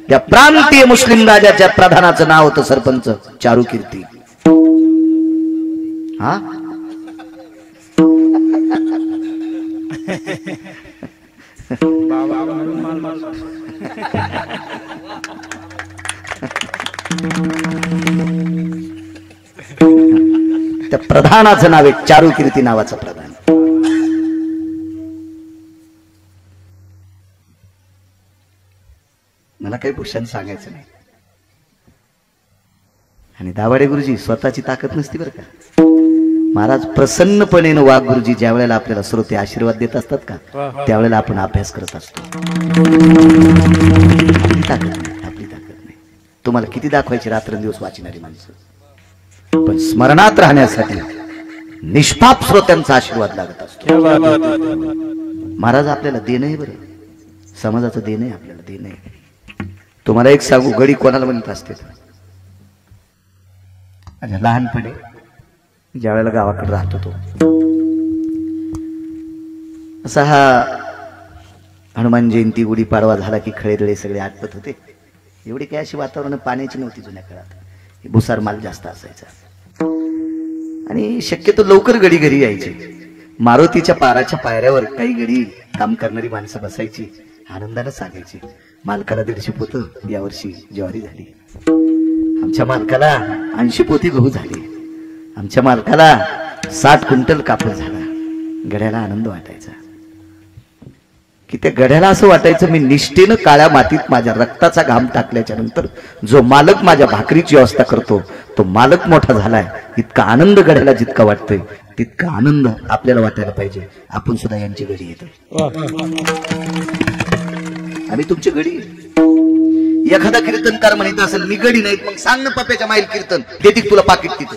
S2: त्या प्रांतीय मुस्लिम राजाच्या प्रधानाचं नाव होतं सरपंच चारुकीर्ती. हा त्या प्रधानाचं नाव आहे चारुकीर्ती नावाचं प्रधान. मला काही भूषण सांगायचं नाही. आणि दाभाडे गुरुजी स्वतःची ताकद नसती बरं का. महाराज प्रसन्नपणे वाघ गुरुजी ज्या वेळेला आपल्याला श्रोते आशीर्वाद देत असतात का, त्यावेळेला आपण अभ्यास करत असतो. आपली ताकद नाही. तुम्हाला किती दाखवायची रात्रंदिवस वाचणारी माणसं, पण स्मरणात राहण्यासाठी निष्पाप श्रोत्यांचा आशीर्वाद लागत असतो. महाराज आपल्याला देणं आहे बरं, समाजाचं देणं आहे, आपल्याला देणं आहे. तुम्हाला एक सांगू, गडी कोणाला म्हणत असते. लहानपणी ज्या वेळेला गावाकडे राहतो तो असा हा हनुमान जयंती गुढीपाडवा झाला की खळेदळे सगळे आटपत होते. एवढी काय अशी वातावरण पाण्याची नव्हती जुन्या काळात. भुसार माल जास्त असायचा आणि शक्यतो लवकर गडी घरी यायची. मारुतीच्या पाराच्या पायऱ्यावर काही गडी काम करणारी माणसं बसायची, आनंदाने सांगायची मालकाला 150 पोतं यावर्षी ज्वारी झाली, आमच्या मालकाला 80 पोती गहू झाली, आमच्या मालकाला 60 क्विंटल कापूस झाला. गड्याला आनंद वाटायचा की त्या गड्याला असं वाटायचं मी निष्ठेनं काळ्या मातीत माझ्या रक्ताचा घाम टाकल्याच्या नंतर जो मालक माझ्या भाकरीची व्यवस्था करतो तो मालक मोठा झालाय. इतका आनंद गड्याला जितका वाटतोय तितका आनंद आपल्याला वाटायला पाहिजे. आपण सुद्धा यांची गडी येतो, आम्ही तुमची गडी. एखादा कीर्तनकार म्हणत असेल मी गडी नाहीत, मग सांग ना पप्याच्या माईल कीर्तन देतील तुला पाकिट तिथं.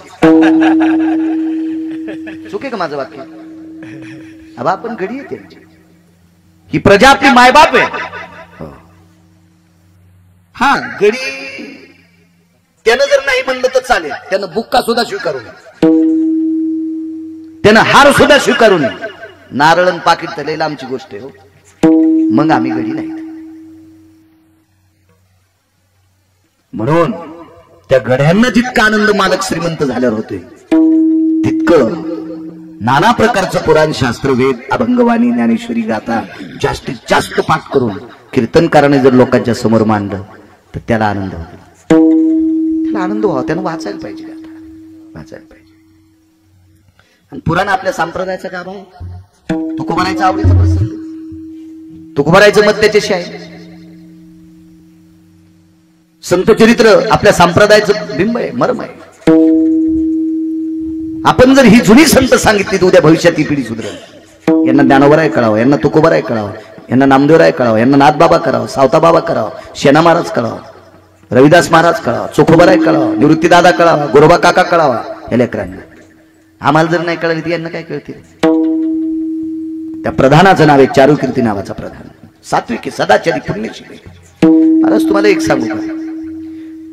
S2: चुके का माझं वाक्य? अब आपण गडी येते, ही प्रजा आपली मायबाप आहे. हा गडी त्यानं जर नाही म्हणलं तर चालेल, त्यानं बुक्का सुद्धा स्वीकारू नये, त्यानं हार सुद्धा स्वीकारू नये. नारळन पाकिट तर लय लांबची गोष्ट आहे हो. मग आम्ही गडी नाही. म्हणून त्या गड्यांना जितका आनंद मालक श्रीमंत झाल्यावर होते तितकं नाना प्रकारचं पुराण शास्त्र वेद अभंगवाणी ज्ञानेश्वरी गाथा जास्तीत जास्त पाठ करून कीर्तनकाराने जर लोकांच्या समोर मांडलं तर त्याला आनंद होतो. त्याला आनंद व्हावा, त्यानं वाचायला पाहिजे, गाथा वाचायला पाहिजे. आणि पुराण आपल्या संप्रदायाचा गाभा आहे. तुकोबारायचा आवडीचा प्रसंग, तुकोबारायचं मत त्याच्याशी आहे. संत चरित्र आपल्या संप्रदायाचं बिंब आहे, मर्म आहे. आपण जर ही जुनी संत सांगितली तर उद्या भविष्यात ही पिढी सुधरेल. यांना ज्ञानोबराय कळावं, यांना तुकोबाराय कळावं, यांना नामदेवराय कळावं, यांना नाथबाबा करावं, सावता बाबा करावं, शेना महाराज कळावं, रविदास महाराज कळावं, चोखोबाराय कळावं, निवृत्तीदादा कळावा, गोरोबा काका कळावा. या लेकरांना आम्हाला जर नाही कळाली तर यांना काय कळतील? त्या प्रधानाचं नाव आहे चारुकीर्ती नावाचा प्रधान. सात्विकी सदाचारी पुण्यशील. महाराज तुम्हाला एक सांगू का,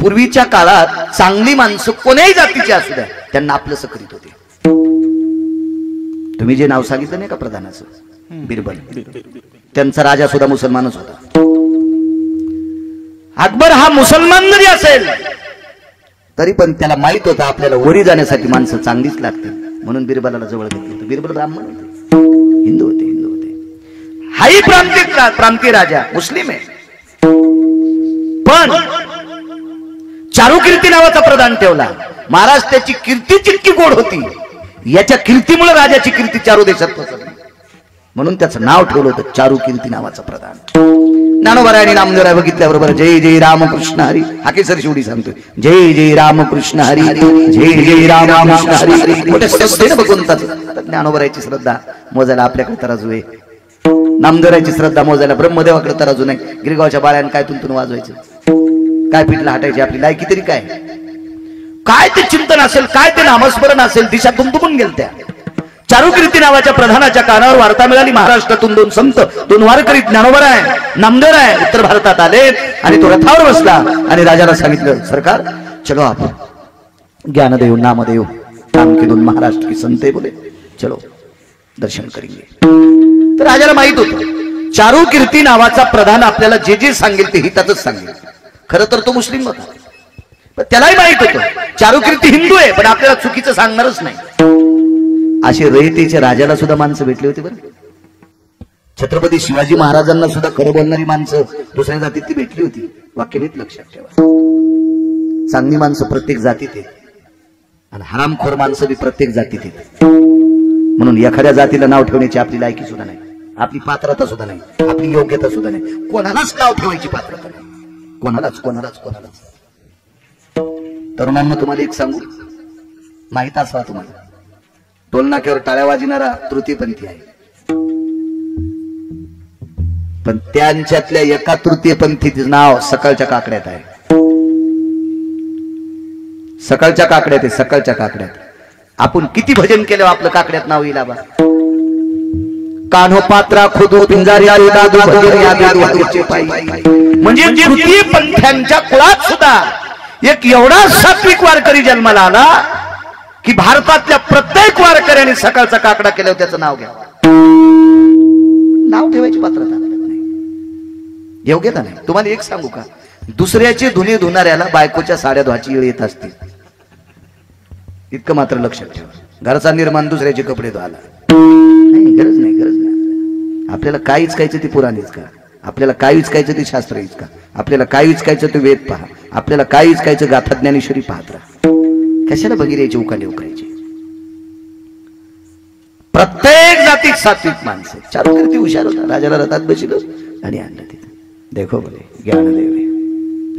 S2: पूर्वीच्या काळात चांगली माणसं कोण्याही जातीची असू द्या त्यांना आपलंसं करीत होते. तुम्ही जे नाव सांगितलं नाही का प्रधानाचं, बिरबल, त्यांचा राजा सुद्धा मुसलमानच होता. अकबर हा मुसलमान जरी असेल तरी पण त्याला माहित होतं आपल्याला वरी जाण्यासाठी माणसं चांगलीच लागतील, म्हणून बिरबलाला जवळ घेतलं होतं. बिरबल ब्राह्मण होते, हिंदू होते. हाही प्रांतीय राजा मुस्लिम आहे, पण चारुकीर्ती नावाचा प्रधान ठेवला. महाराज त्याची कीर्ती जितकी गोड होती, याच्या कीर्तीमुळे राजाची कीर्ती चारू देशात पसरली, म्हणून त्याचं नाव ठेवलं होतं चारुकीर्ती नावाचा प्रधान. ज्ञानोबराय आणि नामदेवराय बघितल्याबरोबर जय जय रामकृष्ण हरी हाकेसर शिवडी सांगतोय, जय जय रामकृष्ण हरी, जय जय रामकृष्ण हरी. मोठ्या श्रद्धेनं भगवंताचं. ज्ञानोबरायची श्रद्धा मोजायला आपल्याकडे तराजू आहे, नामदेवरायची श्रद्धा मोजायला ब्रह्मदेवाकडे तराजू नाही. गिरगावच्या बाळ्यानं काय तुंतून वाजवायचं, काय पिठला हटायची, आपली लायकी तरी काय, काय ते चिंतन असेल, काय ते नामस्मरण असेल, दिशा तुंतुकून गेलत्या. चारुकीर्ती नावाच्या प्रधानाच्या कानावर वार्ता मिळाली. महाराष्ट्रातून 2 संत, 2 वारकरी ज्ञानोबराय नामदेवराय उत्तर भारतात आले आणि तो रथावर बसला आणि राजाला सांगितलं, सरकार चलो आप ज्ञानदेव नामदेव काम के दोन महाराष्ट्र की संत बोले चलो दर्शन करेंगे. तर राजाला माहित होतं चारुकीर्ती नावाचा प्रधान आपल्याला जे जे सांगेल ते हितातच सांगेल. खरं तर तो मुस्लिम होता, पण त्यालाही माहित होतं चारुकीर्ती हिंदू आहे, पण आपल्याला चुकीचं सांगणारच नाही. असे रयतेच्या राजाला सुद्धा माणसं भेटली होती बरं. छत्रपती शिवाजी महाराजांना सुद्धा खरं बोलणारी माणसं दुसऱ्या जातीतली भेटली होती. वाक्य नीट लक्षात ठेवा. चांगली माणसं प्रत्येक जातीत आहेत आणि हरामखोर माणसं बी प्रत्येक जातीत आहेत. म्हणून एखाद्या जातीला नाव ठेवण्याची आपली लायकी सुद्धा नाही, आपली पात्रता सुद्धा नाही, आपली योग्यता सुद्धा नाही. कोणालाच नाव ठेवायची पात्रता नाही, कोणालाच कोणालाच कोणालाच. तरुणांना तुम्हाला एक सांगू, माहित असावा तुम्हाला, टोलनाक्यावर टाळ्या वाजणारा तृतीयपंथी आहे, पण त्यांच्यातल्या एका तृतीयपंथीचं नाव सकाळच्या काकड्यात आहे. सकाळच्या काकड्यात आहे, सकाळच्या काकड्यात. आपण किती भजन केलं आपलं काकड्यात नाव येईल. कान्हो पात्रा खुदू पिंजारी आली दादू भजन या दादूचे पायी. म्हणजे तृतीय पंथ्यांच्या कुळात सुद्धा एक एवढा सात्विक वारकरी जन्माला आला की भारतातल्या प्रत्येक वारकऱ्याने सकाळचा काकडा केल्यावर त्याचं नाव घ्यावं. नाव ठेवायची पात्रता नाही, योग्यता नाही. तुम्हाला एक सांगू का, दुसऱ्याचे धुणे धुणाऱ्याला बायकोच्या साड्या धुवायची वेळ येत असते, इतकं मात्र लक्षात ठेवा. घरचा निर्माण दुसऱ्याचे कपडे धुवायला नाही, गरज नाही, गरज नाही. आपल्याला काय इचकायचं ते पुराणीच का, आपल्याला काय इचकायचं ते शास्त्र इचका, आपल्याला काय इचकायचं ते वेद पहा, आपल्याला काय इचकायचं गाथा ज्ञानेश्वरी पाहत राहा. कशाला बघिरायचे उकाले उकरायचे. प्रत्येक जातीत सात्विक माणसं. चारुकीर्ती हुशार होता, राजाला रथात बसलो आणि आणलं तिथे. देखो बोले ज्ञान देवे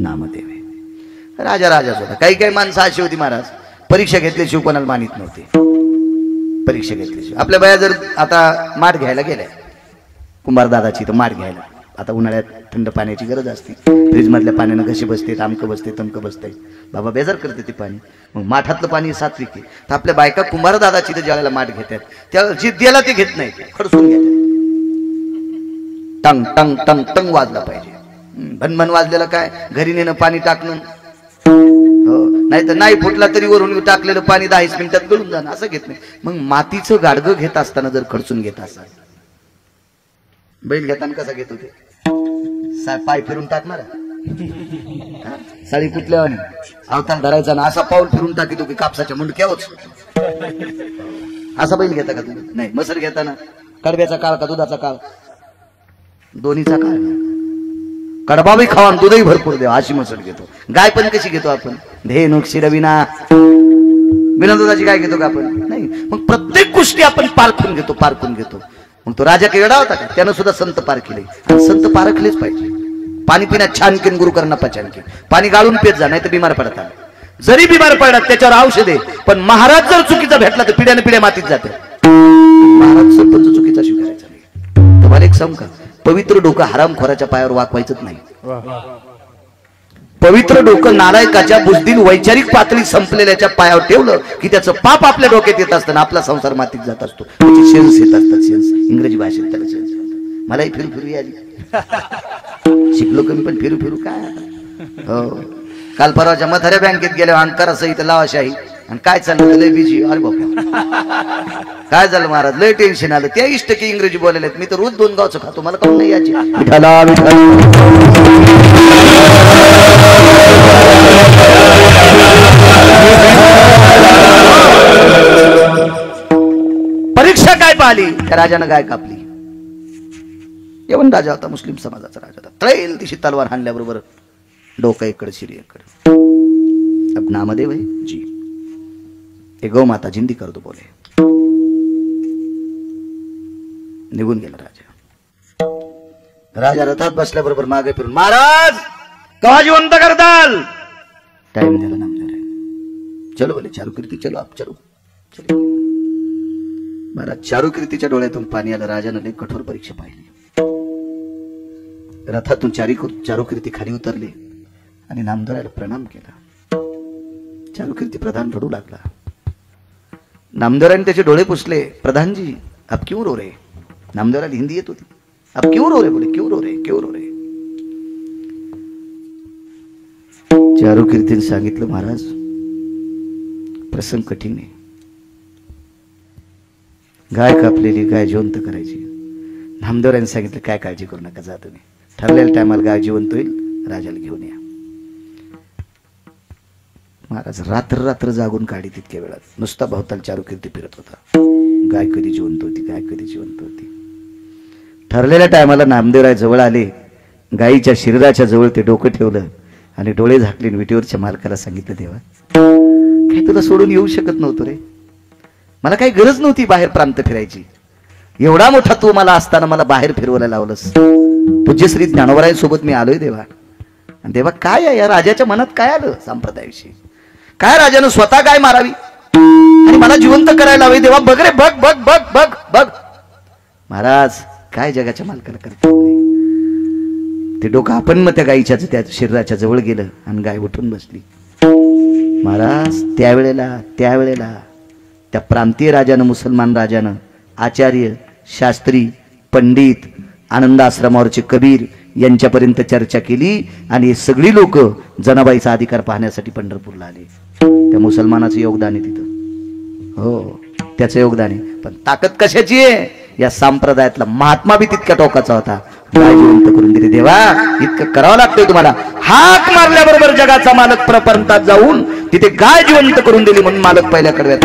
S2: नाम देवे. राजा राजाच होता. काही काही माणसं अशी होती महाराज, परीक्षा घेतल्याशिवाय कोणाला मानित नव्हते. परीक्षा घेतल्याशिवाय आपल्या बाया जर आता माठ घ्यायला गेल्या कुंभार दादाची, तर माठ घ्यायला आता उन्हाळ्यात थंड पाण्याची गरज असते. फ्रीज मधल्या पाण्यानं कसे बसते, आमकं बसते तमकं बसते, बाबा बेजार करते ते पाणी. मग माठातलं पाणी सात्विक आहे. तर आपल्या बायका कुंभार दादाची तर ज्यावेळेला माठ घेतात त्याला जी द्यायला ते घेत नाही, खडसून घेतात. टंग टंग टंग टंग वाजला पाहिजे. भनभन वाजलेलं काय, घरी नेणं पाणी टाकणं, नाही तर नाही फुटला तरी वरून टाकलेलं पाणी 10 मिनिटात गळून जाणं, असं घेत नाही. मग मातीचं गाडगं घेत असताना जर खडसून घेत असाल, बैल घेताना कसा घेत होते, पाय फिरून टाकणार, साडी कुठल्यावानी अवतार धरायचा ना, असा पाऊल फिरून टाकी की कापसाच्या मुंडक्यावच. असा बैल घेता का तुम्ही? नाही. मसर घेताना कडब्याचा काळ का दुधाचा काळ? दोन्हीचा काळ. कडबाही खावा दूधही भरपूर द्यावा अशी मसर घेतो. गाय पण कशी घेतो आपण? धेनुक शिरविना, बिना दुधाची गाय घेतो का आपण? नाही. मग प्रत्येक गोष्टी आपण पारखून घेतो, पारखून घेतो. मग तो राजा काही वेडा होता का? त्यानं सुद्धा संत पारखले, आणि संत पारखलेच पाहिजे. पाणी पिण्यात छान किन गुरु करणं पचान की, पाणी गाळून पेत जा, नाही तर बिमार पडतात. जरी बिमार पडतात त्याच्यावर औषध आहे, पण महाराज जर चुकीचा भेटला तर पिढ्याने पिढ्या मातीत जाते. महाराज सरपंच चुकीचा स्वीकारायचा नाही. तुम्हाला एक सांगू का, पवित्र डोकं हरामखोराच्या पायावर वाकवायचंच नाही. पवित्र डोकं नालायकाच्या बुजदिल वैचारिक पातळी संपलेल्याच्या पायावर ठेवलं की त्याचं पाप आपल्या डोक्यात येत असताना आपला संसार मातीत जात असतो. त्याची सेन्स येत असतात. सेन्स इंग्रजी भाषेत त्याला सेन्स म्हणतात. मलाही फिरू फिरू आली, शिकलो कमी पण फिरू फिरू काय. हो, काल परवाच्या मथाऱ्या बँकेत गेल्या अंकारा सहित लावाशाही, आणि काय चाललं लय बिजी. अरे बाबा काय झालं महाराज, लय टेन्शन आलं. त्या इष्ट की इंग्रजी बोलायला, मी तर रोज 2 गावचं खातो, मला काऊन नाही याची. परीक्षा काय पाहिली, त्या राजानं गाय कापली. येऊन राजा होता, मुस्लिम समाजाचा राजा होता. तळेल दिशी तलवार हाणल्याबरोबर डोकं इकडे शिरी इकडे. अब नामदेव है जी, ते गौ माता जिंदी कर दो बोले. निघून गेला राजा. राजा रथात बसल्याबरोबर मागे फिरून, महाराज कवा जिवंत करताल? टाइम दिला नामदेव. चलो बोले चारुकीर्ती, चलो आप चलो. चलो महाराज, चारुकीर्तीच्या डोळ्यातून पाणी आलं. राजानं लई कठोर परीक्षा पाहिली. रथातून चारुकीर्ती खाली उतरली आणि नामदेवाला प्रणाम केला. चारुकीर्ती प्रधान रडू लागला. नामदेवराने त्याचे डोळे पुसले. प्रधान जी आप क्यों रो रहे? नामदेवराला हिंदी येत होती. आप क्यों रो रहे? बोले क्यों रो रहे, क्यों रो रहे? चारुकीर्तीने सांगितलं, महाराज प्रसंग कठीण आहे. गाय कापलेली, गाय जिवंत करायची. नामदेवरांनी सांगितलं काय काळजी करू नका, जा तुम्ही, ठरलेल्या टायमाला गाय जिवंत होईल, राजाला घेऊन या. महाराज रात्र रात्र जागून काढी. तितक्या वेळात नुसता भवताल चारुकीर्ती फिरत होता. गाय कधी जिवंत होती, गाय कधी जिवंत होती. ठरलेल्या टायमाला नामदेवराय जवळ आले. गायीच्या शिरदाच्या जवळ ते डोकं ठेवलं आणि डोळे झाकले. विटीवरच्या मालकाला सांगितलं, देवा काही तुला सोडून येऊ शकत नव्हतो रे, मला काही गरज नव्हती बाहेर प्रांत फिरायची. एवढा मोठा तू मला असताना मला बाहेर फिरवायला लावलंस. पूज्यश्री ज्ञानोबरायांसोबत मी आलोय देवा. आणि देवा काय आहे या राजाच्या मनात काय आलं संप्रदायाविषयी? काय राजानं स्वतः काय मारावी आणि मला जिवंत करायला हवे? देवा बघ रे, बघ बघ बघ बघ बघ. महाराज काय जगाच्या मालकाला करतो? ते डोकं आपण मग त्या गायीच्या त्या शरीराच्या जवळ गेलं आणि गाय उठून बसली. महाराज त्यावेळेला त्या प्रांतीय राजानं, मुसलमान राजानं, आचार्य, शास्त्री, पंडित, आनंद आश्रमावरचे कबीर यांच्यापर्यंत चर्चा केली आणि हे सगळी लोक जनाबाईचा अधिकार पाहण्यासाठी पंढरपूरला आले. त्या मुसलमानाचं योगदान आहे तिथं, हो त्याचं योगदान आहे. पण ताकद कशाची आहे? या संप्रदायातला महात्मा बी तितक्या टोकाचा होता. गाय जिवंत करून दिली. देवा इतकं करावं लागतंय तुम्हाला. हाक मारल्याबरोबर जगाचा मालक प्रपंचात जाऊन तिथे गाय जिवंत करून दिली म्हणून मालक पहिल्या कडव्यात.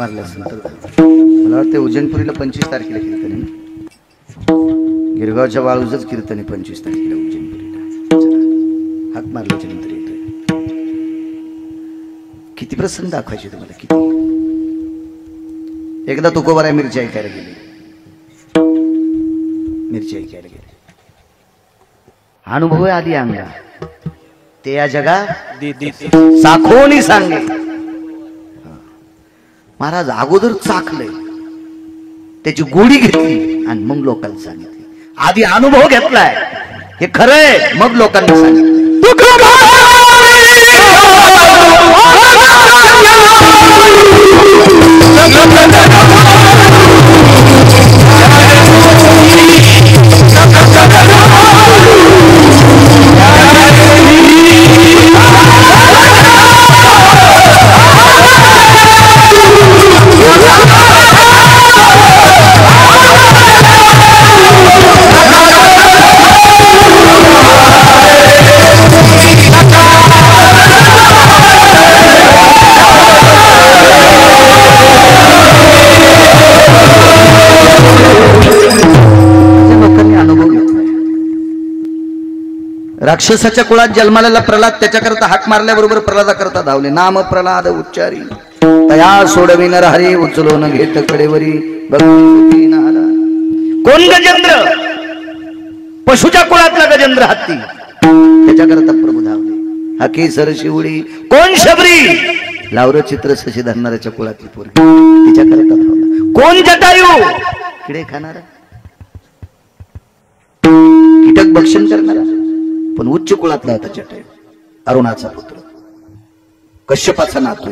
S2: मला वाटतं उज्जैनपुरीला 25 तारखेला कीर्तन आहे. गिरगावच्या वाळूजच कीर्तन आहे 25 तारखेला उज्जैनपुरीला. हाक मारल्याच्या नंतर येतोय. किती प्रसंग दाखवायचे तुम्हाला, किती. एकदा तुकोबाराय मिरची ऐकायला गेले. अनुभव आधी अंगा ते या जगा साखोनी सांगे. महाराज अगोदर चाकलंय, त्याची गोडी घेतली आणि मग लोकांना सांगितली. आधी अनुभव घेतलाय, हे खरंय, मग लोकांना सांगितलं. राक्षसाच्या कुळात जन्मालेला प्रल्हाद त्याच्याकरता हाक मारल्याबरोबर प्रल्हादाकरता धावले. नाम प्रल्हाद उच्चारी तया सोडविनर हरी उचलून घेत कडेवरी. कोण गजेंद्र? पशुच्या कुळातला गजेंद्र हत्ती, त्याच्याकरता प्रभू धावले. हा केसर शिवडी. कोण शबरी? लावर चित्र शशी धरणाऱ्याच्या कुळातली पोरगी, तिच्याकरता धावला. कोण जटायू? किडे खाणारा, कीटक भक्षण करणारा, पण उच्च कुळातला होता जटायू. अरुणाचा पुत्र, कश्यपाचा नातू.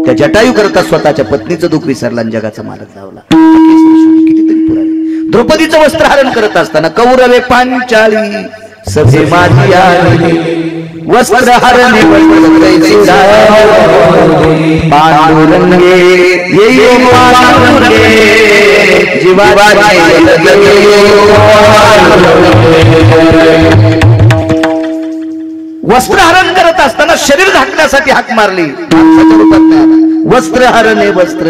S2: त्या जटायू करता स्वतःच्या पत्नीचं दुःख विसरला आणि जगाचा मालक धावला. कितीतरी पुरावे. द्रौपदीचं वस्त्रहरण करत असताना कौरवे पांचाळी सभे माझी आली. वस्त्रहरणे पांडुरंगे येई पांडुरंगे जीवाचे वस्त्रहरण करत असताना शरीर झाकण्यासाठी हाक मारली. वस्त्रहरणे वस्त्र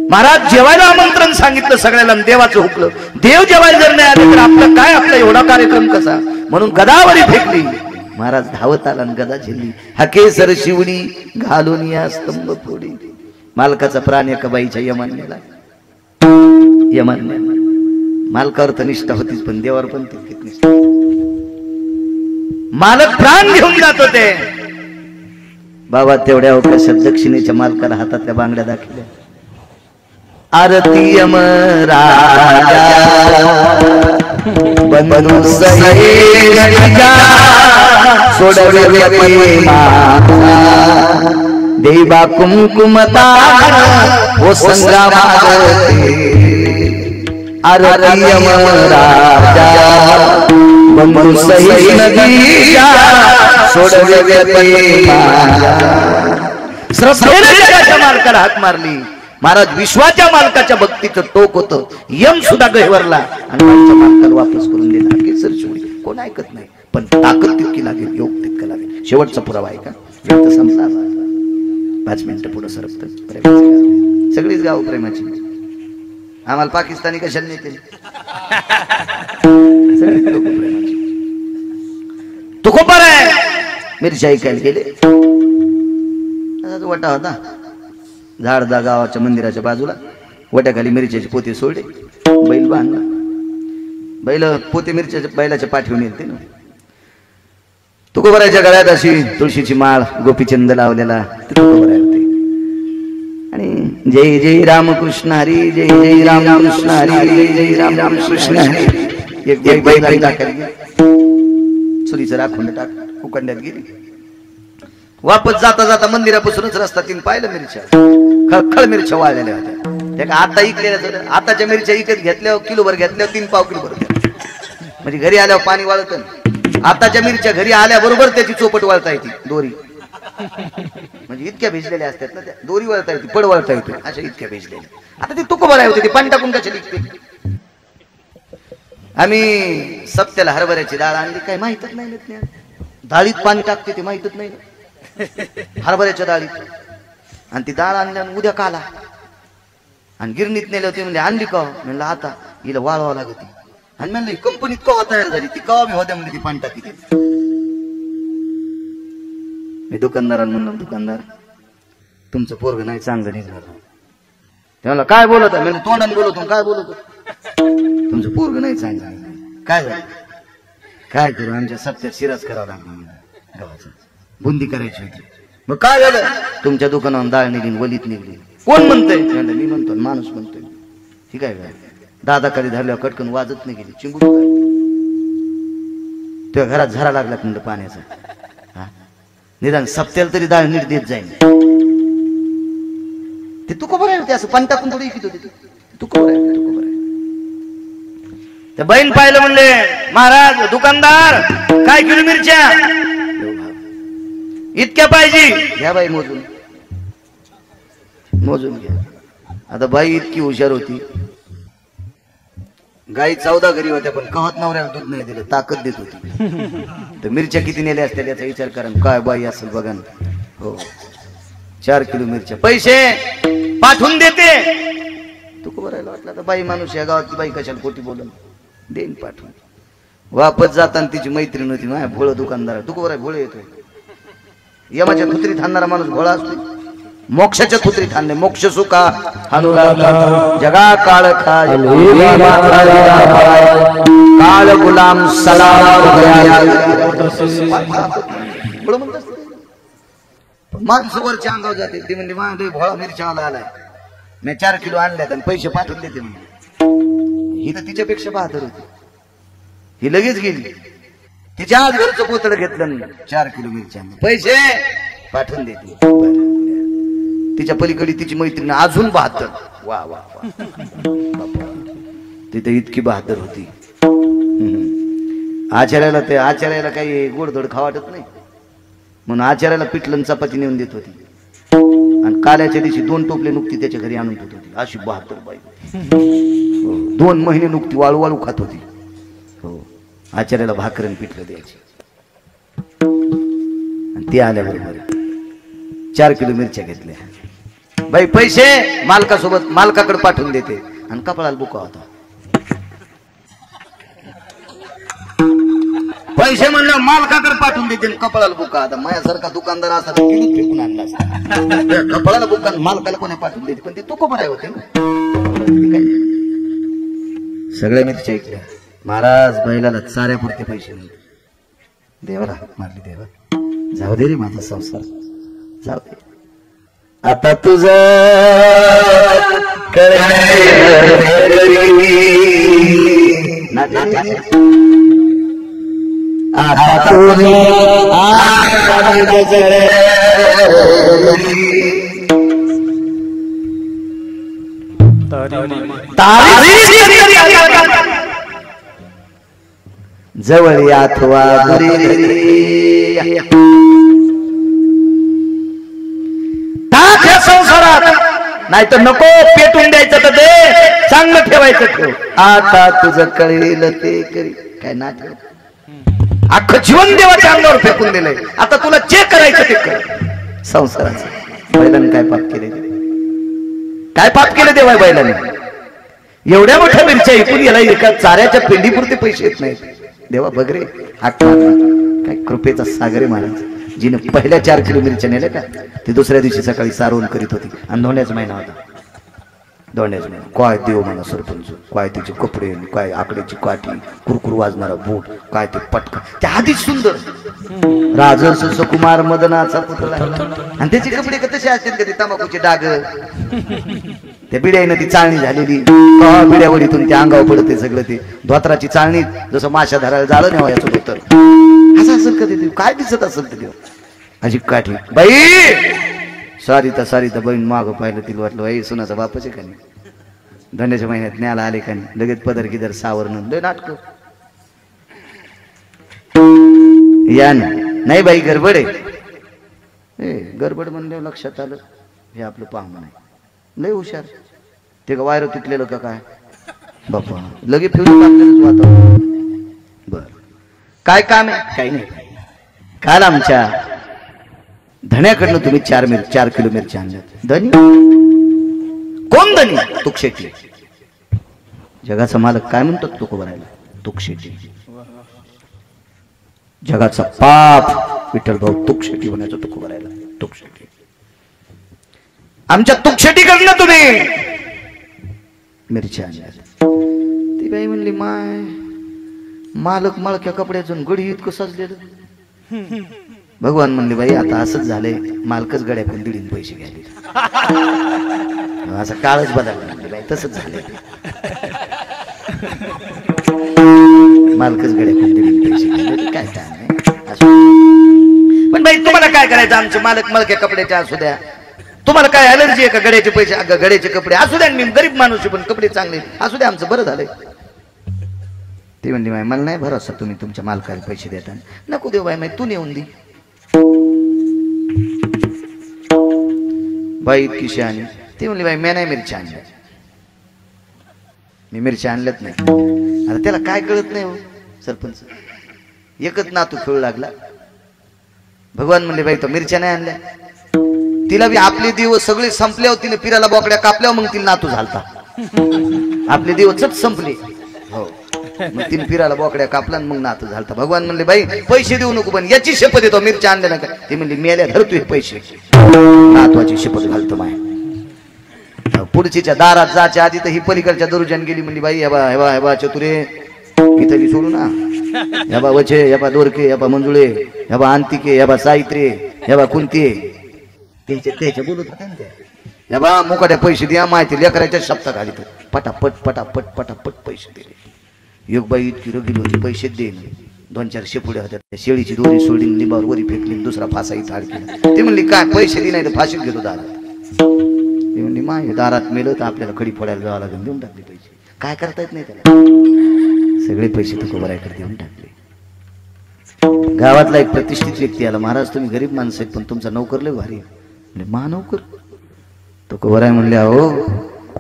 S2: महाराज जेवायला आमंत्रण सांगितलं सगळ्याला, देवाचं हुकलं. देव जेवायला जर नाही आले तर आपलं काय, आपला एवढा कार्यक्रम कसा? म्हणून गदावरी फेकली. महाराज धावत आला आणि गदा झेलली. हकेसर शिवडी घालून या स्तंभ फोडी. मालकाचा प्राण एका बाईच्या यमान्याला. यमान्या मालकावर तर निष्ठा होतीच, पण देवावर पण तितकीच निष्ठा. मालक प्राण घेऊन जात होते. बाबा तेवढ्या अवकाशात दक्षिणेच्या मालकाला हातातल्या बांगड्या दाखवल्या. आरती यम राजा बंधू सोडवे देवा कुमकुमता हो संग्राम. आरती यम राजा बंधू सही नदीच्या सोडवे श्रद्धेने मालकाला हाक मारली. महाराज विश्वाच्या मालकाच्या भक्तीचं टोक होतं. यम सुद्धा गहिवरला आणि मालकाला वापस करून दिला. केसर शिवडी. कोण ऐकत नाही, पण ताकद तितकी लागेल, योग तितकं लागेल. शेवटचा पुरावा आहे का? संपला. 5 मिनिटं पुढे सरकत. प्रेमाची सगळीच गाव प्रेमाची. आम्हाला पाकिस्तानी कशाला नेते? तुकोपर आहे. मिरच्या ऐकायला गेले. वाटा होता झाडदा गावाच्या मंदिराच्या बाजूला. वट्याखाली मिरच्याचे पोते सोडले. बैल बांधला. बैल पोते मिरच्याच्या बैलाच्या पाठीवर नेलते ना. तुकोबराच्या गळ्यात अशी तुळशीची माळ गोपीचंद लावलेला तुकोबरा होते. आणि जय जय रामकृष्ण हरी, जय जय रामकृष्ण हरी, जय जय रामकृष्ण हरी. एक बैल टाकली. सुरीचं राखून टाक उकंड्यात गेली. वापस जाता जाता मंदिरापासूनच रस्ता तीन पाहिलं मिरच्या. खळखळ मिरच्या वाळलेल्या होत्या. त्या आता इकलेल्या. आताच्या मिरच्या इकत घेतल्यावर किलोभर घेतल्यावर 3 पाव किलोभर. म्हणजे घरी आल्यावर पाणी वाळत. आताच्या मिरच्या घरी आल्याबरोबर त्याची चोपट वाळता येते. दोरी म्हणजे इतक्या भिजलेल्या असतात ना, त्या दोरी वळता येते, पड वळता येते, अशा इतक्या भिजलेल्या. आता ती तुकोबरा होती. ती पाणी टाकून कशा लिखते. आम्ही सप्त्याला हरभऱ्याची डाळ आणली. काय माहितच नाही. डाळीत पाणी टाकते ते माहितच नाही. हरभऱ्याच्या डाळीत. आणि ती डाळ आणल्या उद्या काला. आणि गिरणीत नेलं होते. म्हणजे आणली का? म्हणलं आता हिला वाळवावं लागत. आणि म्हणलं कंपनीत कवा तयार झाली ती, कवा बी होत्या म्हणजे ती पाणी टाकी. मी दुकानदारांना म्हणलं, दुकानदार तुमचं पोरग नाही चांगलं निघालं. त्याला काय बोलत? म्हणजे तोंडाने बोलतो. काय बोलतो? तुमचं पोरग नाही चांगलं. काय झालं? काय करू? आमच्या सप्त्यात शिराच करावा लागला. गव्हाचा बुंदी करायची होती. मग काय झालं? तुमच्या दुकानावर डाळ निघली, वलीत निघली. कोण म्हणतंय? मी म्हणतो. माणूस म्हणतोय. ठीक आहे. दादाकडे धरल्यावर कटकन वाजत नाही गेली. चिंबू तुझ्या घरात झरा लागला म्हणलं पाण्याचा. हा निदान सप्त्याला तरी डाळ नीट देत जाईल. ते तुकोबरा होते. असं पाणी टाकून थोडी इकित होते. तुकोबरा आहे. त्या बहीण पाहिलं म्हणले, महाराज दुकानदार काय किलो मिरच्या? इतक्या पाहिजे. घ्या बाई मोजून. मोजून घ्या. आता बाई इतकी हुशार होती. गाई 14 घरी होत्या, पण कहत नवऱ्याला दूध नाही दिलं. ताकद देत होती. तर मिरच्या किती नेल्या असत्या याचा विचार करा. काय बाई असेल बघा ना. हो 4 किलो मिरच्या. पैसे पाठवून देते. तू करायला वाटलं तर बाई माणूस या गावात बाई कशाला खोटी बोलून देईन पाठवून. वापस जाताना तिची मैत्रीण होती माझ्या भोळ दुकानदार. तू बरं भोळे येतोय यमाच्या कुत्रीत आणणारा माणूस भोळा असतो. मोक्षाच्या कुत्रीत आणले मोक्ष सुखा जगा काळ काळ गुलाम सलाम माणसं वरच्या अंगावर जाते. ती म्हणजे माझ्या भोळा मिरच्या आलाय मी 4 किलो आणल्यात आणि पैसे पाठवून देते म्हणजे. ही तर तिच्यापेक्षा बहादर होती. ही लगेच गेली तिच्या आज घरचं पोतडं घेतलं 4 किलो मिरच्या पैसे पाठवून देते. तिच्या पलीकडे तिची मैत्रीण अजून बहादर. वा वा वा तिथे इतकी बहादर होती. आचार्याला काही गोडधोड खा वाटत नाही म्हणून आचार्याला पिठलं चपाती नेऊन देत होती. आणि काल्याच्या दिवशी 2 टोपले नुकती त्याच्या घरी आणून ठेवत होती. अशी बहादर बाई. 2 महिने नुकती वाळू वाळू खात होती. हो आचार्याला भाकरन पिठलं द्यायची. आणि ती आल्याबरोबर 4 किलो मिरच्या घेतल्या. बाई पैसे मालकासोबत मालकाकडे पाठवून देते आणि कपाळाला बुका होता. पैसे म्हणलं मालकाकडे पाठवून देते कपाळाला बुका. आता माझ्यासारखा दुकानदार असता तर किती फेकून आणला असता. कपाळाला बुका मालकाला कोणी पाठवून देते पण ते तू कपाळ होते ना. सगळ्या मिरच्या ऐकल्या. महाराज बैलाला चाऱ्यापुरते पैसे नाही. देवाला मारली देवा जाऊ दे रे माझा संसार जाऊ दे. आता तुझ जवळ अथवा संसारात नाही तर नको पेटून द्यायचं तर दे चांगलं ठेवायचं ठेव. आता तुझं कळेल ते करी काय ना ठेव. अख्खं जीवन देवाच्या अंगावर फेकून दिलंय. आता तुला जे करायचं ते कर. संसाराचं बैलाने काय पाप केले काय पाप केले देवा बैलाने. एवढ्या मोठ्या मिरच्या ऐकून गेला एका चाऱ्याच्या पेंडीपुरते पैसे येत नाहीत. देवा बघ रे काय कृपेचा सागरे महाराज. जिने पहिल्या 4 किलो मिरच्या नेल्या का ती दुसऱ्या दिवशी सकाळी सारवण करीत होती. आणि धोंड्याचा महिना होता. धोंड्याचा महिना काय देव म्हणा सरपंच. काय तिचे कपडे काय आकड्याची काठी कुरकुर वाजणारा बूट काय ते पटका त्या आधीच सुंदर राजर्ष सुकुमार मदनाचा पुतळा. आणि त्याचे कपडे कसे असतील का ते तंबाखूचे डाग त्या बिड्यानं ती चाळणी झालेली बिड्यावडीतून त्या अंगावर पडते सगळं. ते धोत्राची चाळणी जसं माशा धरायला जाळं नाही याचं धोतर असं असेल का ते. काय दिसत असेल ते अशी काठी. बाई सारिता बहीण माग पाहिलं तिला वाटलं बाई सुनाचा बापच आहे का नाही. धंद्याच्या महिन्यात न्याला आले का नाही लगेच पदर किदर सावरण लय नाटक. या नाही बाई गडबड आहे. गडबड म्हणल्यावर लक्षात आलं हे आपलं पाहुणं नाही. लय हुशार ते का वायर तुटलेलं का काय बापा लगे फिरून टाकलेलं वातावरण. बर काय काम आहे काही नाही. काल आमच्या धन्याकडनं तुम्ही 4 किलो मिरच्या आणल्यात. धनी कोण धनी. तुकशेट्टी. जगाचा मालक काय म्हणतात तुक बनायला तुकशेट्टी. जगाचा पाप विठ्ठल भाऊ तुकशेट्टी बनायचं तुक बनायला तुकशेट्टी. आमच्या तुकशेट्टीकडनं तुम्ही मिरच्या आणल्यात. ती बाई म्हणली माय मालक मालक्या कपड्यातून गडी इतकं सजलेलं. भगवान म्हणले बाई आता असंच झालंय मालकच गड्या पण दिडीन पैसे घ्यायले. असं काळच बदलला म्हणले बाई तसंच झालंय. मालकच गड्या पण दिडीन पैसे घ्यायले काय काय पण बाई तुम्हाला काय करायचं. आमचे मालक मालक्या कपड्याच्या असू द्या. तुम्हाला काय अलर्जी आहे का गड्याचे पैसे गड्याचे कपडे असू द्या. मी गरीब माणूस आहे पण कपडे चांगले असू द्या आमचं बरं झालंय. ते म्हणली बाई मला नाही भरोसा तुम्ही तुमच्या मालकाला पैसे देता. नको देऊ बाई तू नेऊन दे. बाई इतकी शहाणी. ती म्हणली बाई मी नाही मिरच्या आणल्या. मी मिरच्या आणल्यात नाही. आता त्याला काय कळत नाही हो सरपंच. एकच नातू खेळू लागला. भगवान म्हणले बाई तो मिरच्या नाही आणल्या. तिला बी आपले दिवस सगळे संपल्यावर तिने पिराला बोकड्या कापल्यावर मग तिला नातू झालता. आपले दिवसच संपले. हो मग 3 फिरायला बोकड्या कापला मग नातं झालं. भगवान म्हणले बाई पैसे देऊ नको पण याची शपथ देतो मिरच्या आणल्या ना का. ते म्हणले मेल्या धरतोय पैसे नातवाची शपथ घालतो माय. पुढचीच्या दारात जायच्या आधी तर ही पलीकडच्या दरुजन गेली म्हणली बाई हेबा हेबा हेबा चतुरे इथं सोडू ना. हेबा वचे हेबा दोरके हेबा मंजुळे हेबा अंतिके हेबा सावित्रे हेबा कुंती त्याच्या बोलत होत्या ना त्या. हेबा मुकाट्या पैसे द्या माहिती लेकराच्या शब्द घाली तर पटापट पटापट पटापट पैसे दिले. एक बाई इतकी रगील होती पैसे देईन. 2-4 शेपुड्या होत्या त्या शेळीची दोरी सोडून लिंबावर वरी फेकली दुसरा फासा इथं अडकला. ते म्हणली काय पैसे दे नाही तर फाशीत घेतो दारात. ते म्हणली माय दारात मेलं तर आपल्याला खडी फोडायला जावं लागेल. देऊन टाकले पैसे. काय करता येत नाही त्याला. सगळे पैसे तुकोबरायकडे देऊन टाकले. गावातला एक प्रतिष्ठित व्यक्ती आला. महाराज तुम्ही गरीब माणसं आहेत पण तुमचा नोकर लय भारी म्हणजे मा नोकर. तुकोबराय म्हणले अहो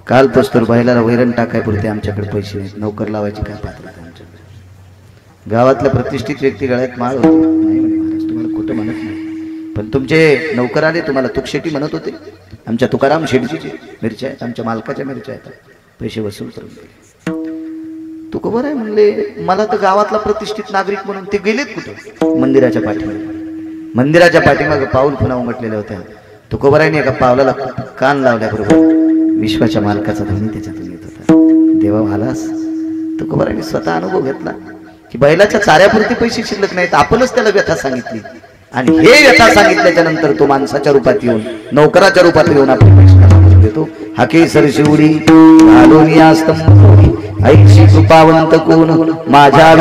S2: काल पस्तूर बायला वैरण टाकाय पुरते आमच्याकडे पैसे नाहीत. नोकर लावायची काय पात्रता आमच्याकडे. गावातल्या प्रतिष्ठित व्यक्ती गळ्यात माळ होती. नाही म्हणे महाराज तुम्हाला खोटं म्हणत नाही पण तुमचे नोकर आले तुम्हाला तुकशेटी म्हणत होते. आमच्या तुकाराम शेडजीचे मिरच्या आहेत आमच्या मालकाच्या मिरच्या आहेत पैसे वसूल करून दिले. तुकोबराय म्हणले मला तर गावातला प्रतिष्ठित नागरिक म्हणून ते गेलेत कुठे. मंदिराच्या पाठीमागे. मंदिराच्या पाठीमागे पाऊल खुणा उमटलेल्या होत्या. तुकोबरायने एका पावलाला कान लावल्याबरोबर विश्वाच्या मालकाचा ध्वनी त्याच्यातून येत होता. देवा भालास. तुकोबरायने स्वतः अनुभव घेतला की बैलाच्या चाऱ्यापुरती पैसे शिल्लक नाहीत. आपणच त्याला व्यथा सांगितली आणि हे व्यथा सांगितल्याच्या नंतर तो माणसाच्या रूपात येऊन नौकराच्या रूपात येऊन आपले पैसे देतो. हाके सरशिवडी घालून या स्तंभ ऐशी कृपावंत कोण माझ्या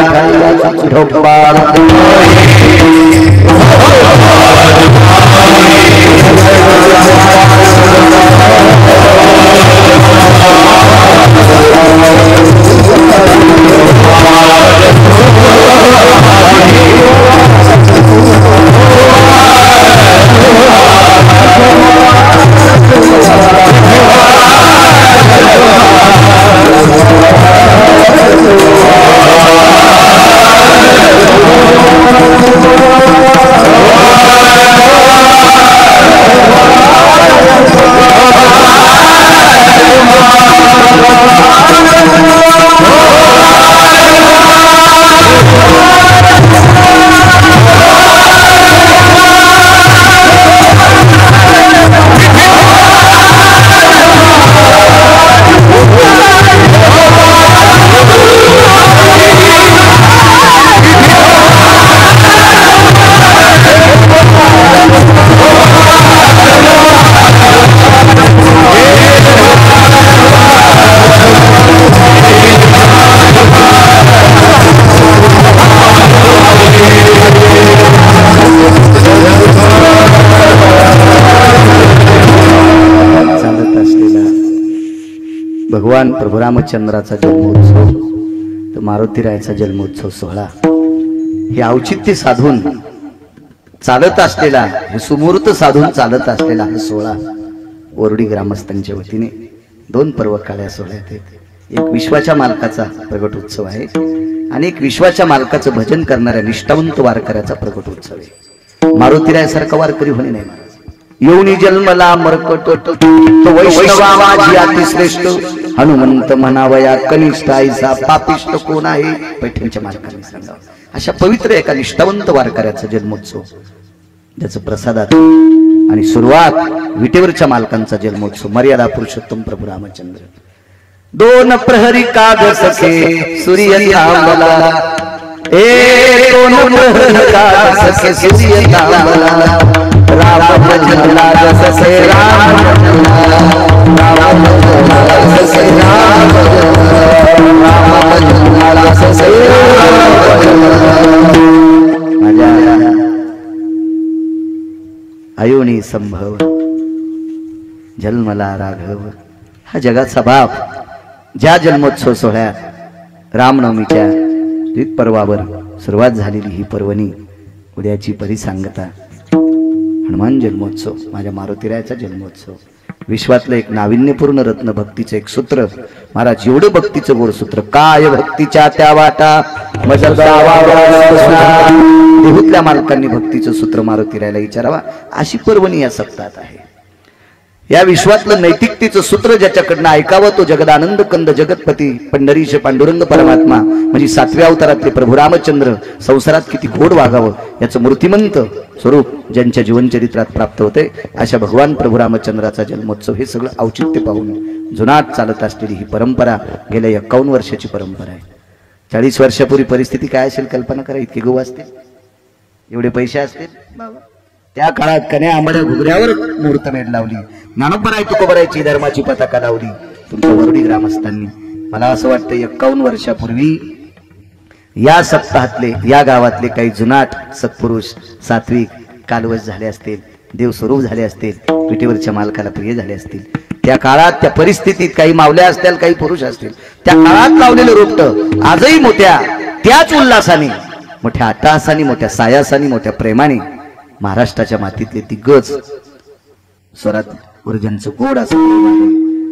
S2: भगवान प्रभू रामचंद्राचा जन्मोत्सव तर मारुतीरायाचा जन्मोत्सव सोहळा हे औचित्य साधून चालत असलेला हे सुमुहूर्त साधून चालत असलेला हा सोहळा ओरडी ग्रामस्थांच्या वतीने 2 पर्व काळ्या सोहळ्यात आहेत. एक विश्वाच्या मालकाचा प्रगट उत्सव आहे आणि एक विश्वाच्या मालकाचं भजन करणाऱ्या निष्ठावंत वारकऱ्याचा प्रगट उत्सव आहे. मारुतीरायासारखा वारकरी होणे नाही. येऊनी जन्मला मरकट तो वैष्णवाजी अतिश्रेष्ठ हनुमंत म्हणावया कनिष्ठ आईसा पापिष्ट कोण आहे पैठणच्या मालकाने सांगावं. अशा पवित्र एका निष्ठावंत वारकऱ्याचा जन्मोत्सव ज्याचं प्रसादात आणि सुरुवात विटेवरच्या मालकांचा जन्मोत्सव मर्यादा पुरुषोत्तम प्रभू रामचंद्र. 2 प्रहरी काग सखे सूर्य थांबला 2 प्रहरी काग सखे सूर्य थांबला राम भजनला जसे राम भजनला राम भजनला जसे राम भजनला राम भजनला जसे राम भजनला. माझ्या अयोनी संभव जन्मला राघव हा जगाचा बाप ज्या जन्मोत्सव सोहळ्यात रामनवमीच्या द्वित पर्वावर सुरुवात झालेली ही पर्वणी उद्याची परिसांगता हनुमान जन्मोत्सव माझ्या मारुतीरायाचा जन्मोत्सव विश्वातलं एक नाविन्यपूर्ण रत्न भक्तीचं एक सूत्र महाराज एवढं भक्तीचं गोड सूत्र काय भक्तीच्या त्या वाटा देहूतल्या मालकांनी भक्तीचं सूत्र मारुतीरायाला विचारावा अशी पर्वणी या सप्ताहात आहे. या विश्वातलं नैतिकतेचं सूत्र ज्याच्याकडनं ऐकावं तो जगदानंद कंद जगतपती पंढरीश पांडुरंग परमात्मा म्हणजे 7व्या अवतारातले प्रभू रामचंद्र संसारात किती गोड वागावं याचं मूर्तिमंत स्वरूप ज्यांच्या जीवनचरित्रात प्राप्त होते अशा भगवान प्रभू रामचंद्राचा जन्मोत्सव हे सगळं औचित्य पाहून जुनाट चालत असलेली ही परंपरा गेल्या 51 वर्षाची परंपरा आहे. 40 वर्षापूर्वी परिस्थिती काय असेल कल्पना करा. इतके गहू असतील, एवढे पैसे असतील. त्या काळात कन्या आंबाड्या घुगऱ्यावर मुहूर्तमेढ लावली. ज्ञानोबराय तुकोबरायची धर्माची पताका लावली तुमच्या वरुडी ग्रामस्थांनी. मला असं वाटतं 51 वर्षापूर्वी या सप्ताहातले या गावातले काही जुनाट सत्पुरुष सात्विक कालवश झाले असतील, देवस्वरूप झाले असतील, विटेवरच्या मालकाला प्रिय झाले असतील. त्या काळात त्या परिस्थितीत काही मावल्या असतील, काही पुरुष असतील. त्या काळात लावलेलं रोपट आजही मोठ्या त्याच उल्हासाने, मोठ्या अट्टहासाने, मोठ्या सायासाने, मोठ्या प्रेमाने महाराष्ट्राच्या मातीतले दिग्गज स्वरात ऊर्जांचं गोड असं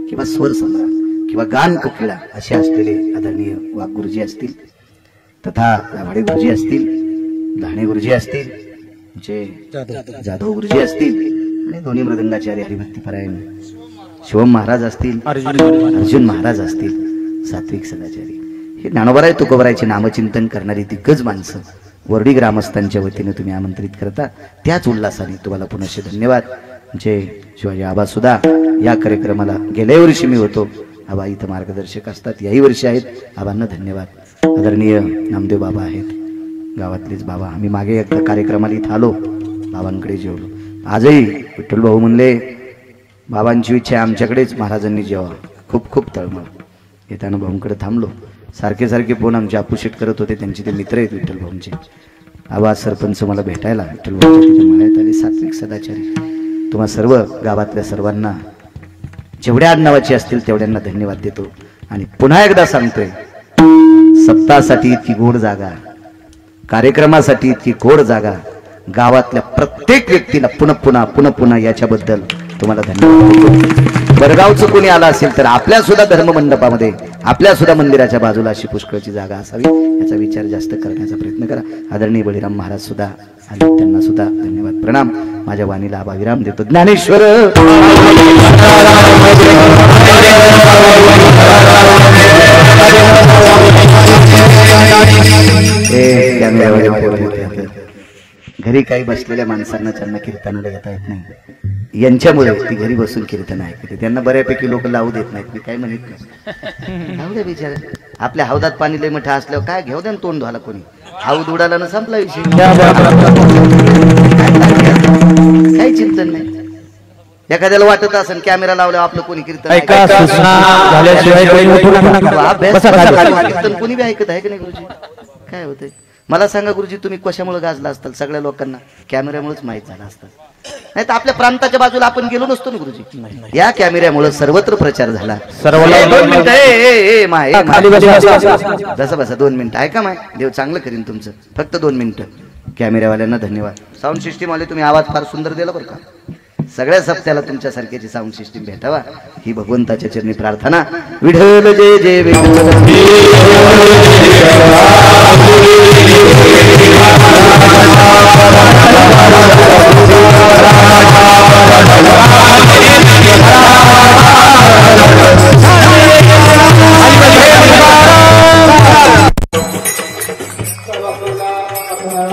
S2: किंवा स्वर सम्राट किंवा गान कोकिळा असे असलेले आदरणीय वाघ गुरुजी असतील, तथा दाभाडे गुरुजी असतील, धाणे गुरुजी असतील, जाधव गुरुजी असतील आणि दोन्ही मृदंगाचार्य हरिभक्तीपरायण शिवम महाराज असतील, अर्जुन महाराज असतील, सात्विक सदाचारी हे ज्ञानोबराय तुकोबरायचे नामचिंतन करणारी दिग्गज माणसं वरडी ग्रामस्थांच्या वतीने तुम्ही आमंत्रित करता. त्याच उल्हासाने तुम्हाला पुनश्च धन्यवाद. जे शिवाजी आबा सुद्धा या कार्यक्रमाला गेल्या वर्षी मी होतो. आबा इथं मार्गदर्शक असतात, याही वर्षी आहेत. आबांना धन्यवाद. आदरणीय नामदेव बाबा आहेत, गावातलेच बाबा. आम्ही मागे एकदा कार्यक्रमाला इथं आलो, बाबांकडे जेवलो. आजही विठ्ठल भाऊ म्हणले बाबांची इच्छा आहे आमच्याकडेच महाराजांनी जेवा. खूप खूप तळमळ. येताना भाऊंकडे थांबलो. सारखे सारखे फोन आमचे अपुशेट करत होते, त्यांचे ते मित्र आहेत विठ्ठल भाऊंचे. आवाज सरपंच मला भेटायला विठ्ठल भाऊंच्या तिथे मळ्यात आले. सात्विक सदाचारी तुम्हा सर्व गावातल्या सर्वांना जेवढ्या आडनावाची असतील तेवढ्यांना धन्यवाद देतो. आणि पुन्हा एकदा सांगतोय, सप्ताहासाठी इतकी गोड जागा, कार्यक्रमासाठी इतकी गोड जागा, गावातल्या प्रत्येक व्यक्तीला पुन्हा पुन्हा याच्याबद्दल तुम्हाला धन्यवाद देतो. बरगावचं कोणी आला असेल तर आपल्या सुद्धा धर्ममंडपामध्ये, आपल्या सुद्धा मंदिराच्या बाजूला अशी पुष्कळची जागा असावी याचा विचार जास्त करण्याचा प्रयत्न करा. आदरणीय बळीराम महाराज सुद्धा आले, त्यांना सुद्धा धन्यवाद प्रणाम. माझ्या वाणीला अभाविराम देतो. ज्ञानेश्वर घरी काही बसलेल्या माणसांना ज्यांना कीर्तनाला येता येत नाही, यांच्यामुळे ती घरी बसून कीर्तन ऐकते. त्यांना बऱ्यापैकी लोक लावू देत नाहीत. मी काय म्हणत नाही, लावू द्या बिचारा. आपल्या हौदात पाणी लय मोठं असल्यावर काय घेऊ द्या तोंड धुवायला. कोणी हौद उडाला ना संपला विषय, काही चिंतन नाही. एखाद्याला वाटत असेल कॅमेरा लावल्यावर आपलं कोणी कीर्तन कोणी बी ऐकत आहे की नाही गुरुजी? काय होतंय मला सांगा गुरुजी, तुम्ही कशामुळे गाजला असताल? सगळ्या लोकांना कॅमेऱ्यामुळेच माहित झालं असतं. नाही तर आपल्या प्रांताच्या बाजूला आपण गेलो नसतो ना गुरुजी. या कॅमेऱ्यामुळे सर्वत्र प्रचार झाला. 2 मिनिटं जसं बसा 2 मिनिटं ऐका माय, देव चांगलं करीन तुमचं. फक्त 2 मिनिटं. कॅमेऱ्यावाल्यांना धन्यवाद. साऊंड सिस्टीम वाले तुम्ही आवाज फार सुंदर दिला बरं का. सगळ्या सप्त्याला तुमच्या सारख्याची साऊंड सिस्टीम भेटावा ही भगवंताच्या चरणी प्रार्थना. विठ्ठल जय जय विठ्ठल.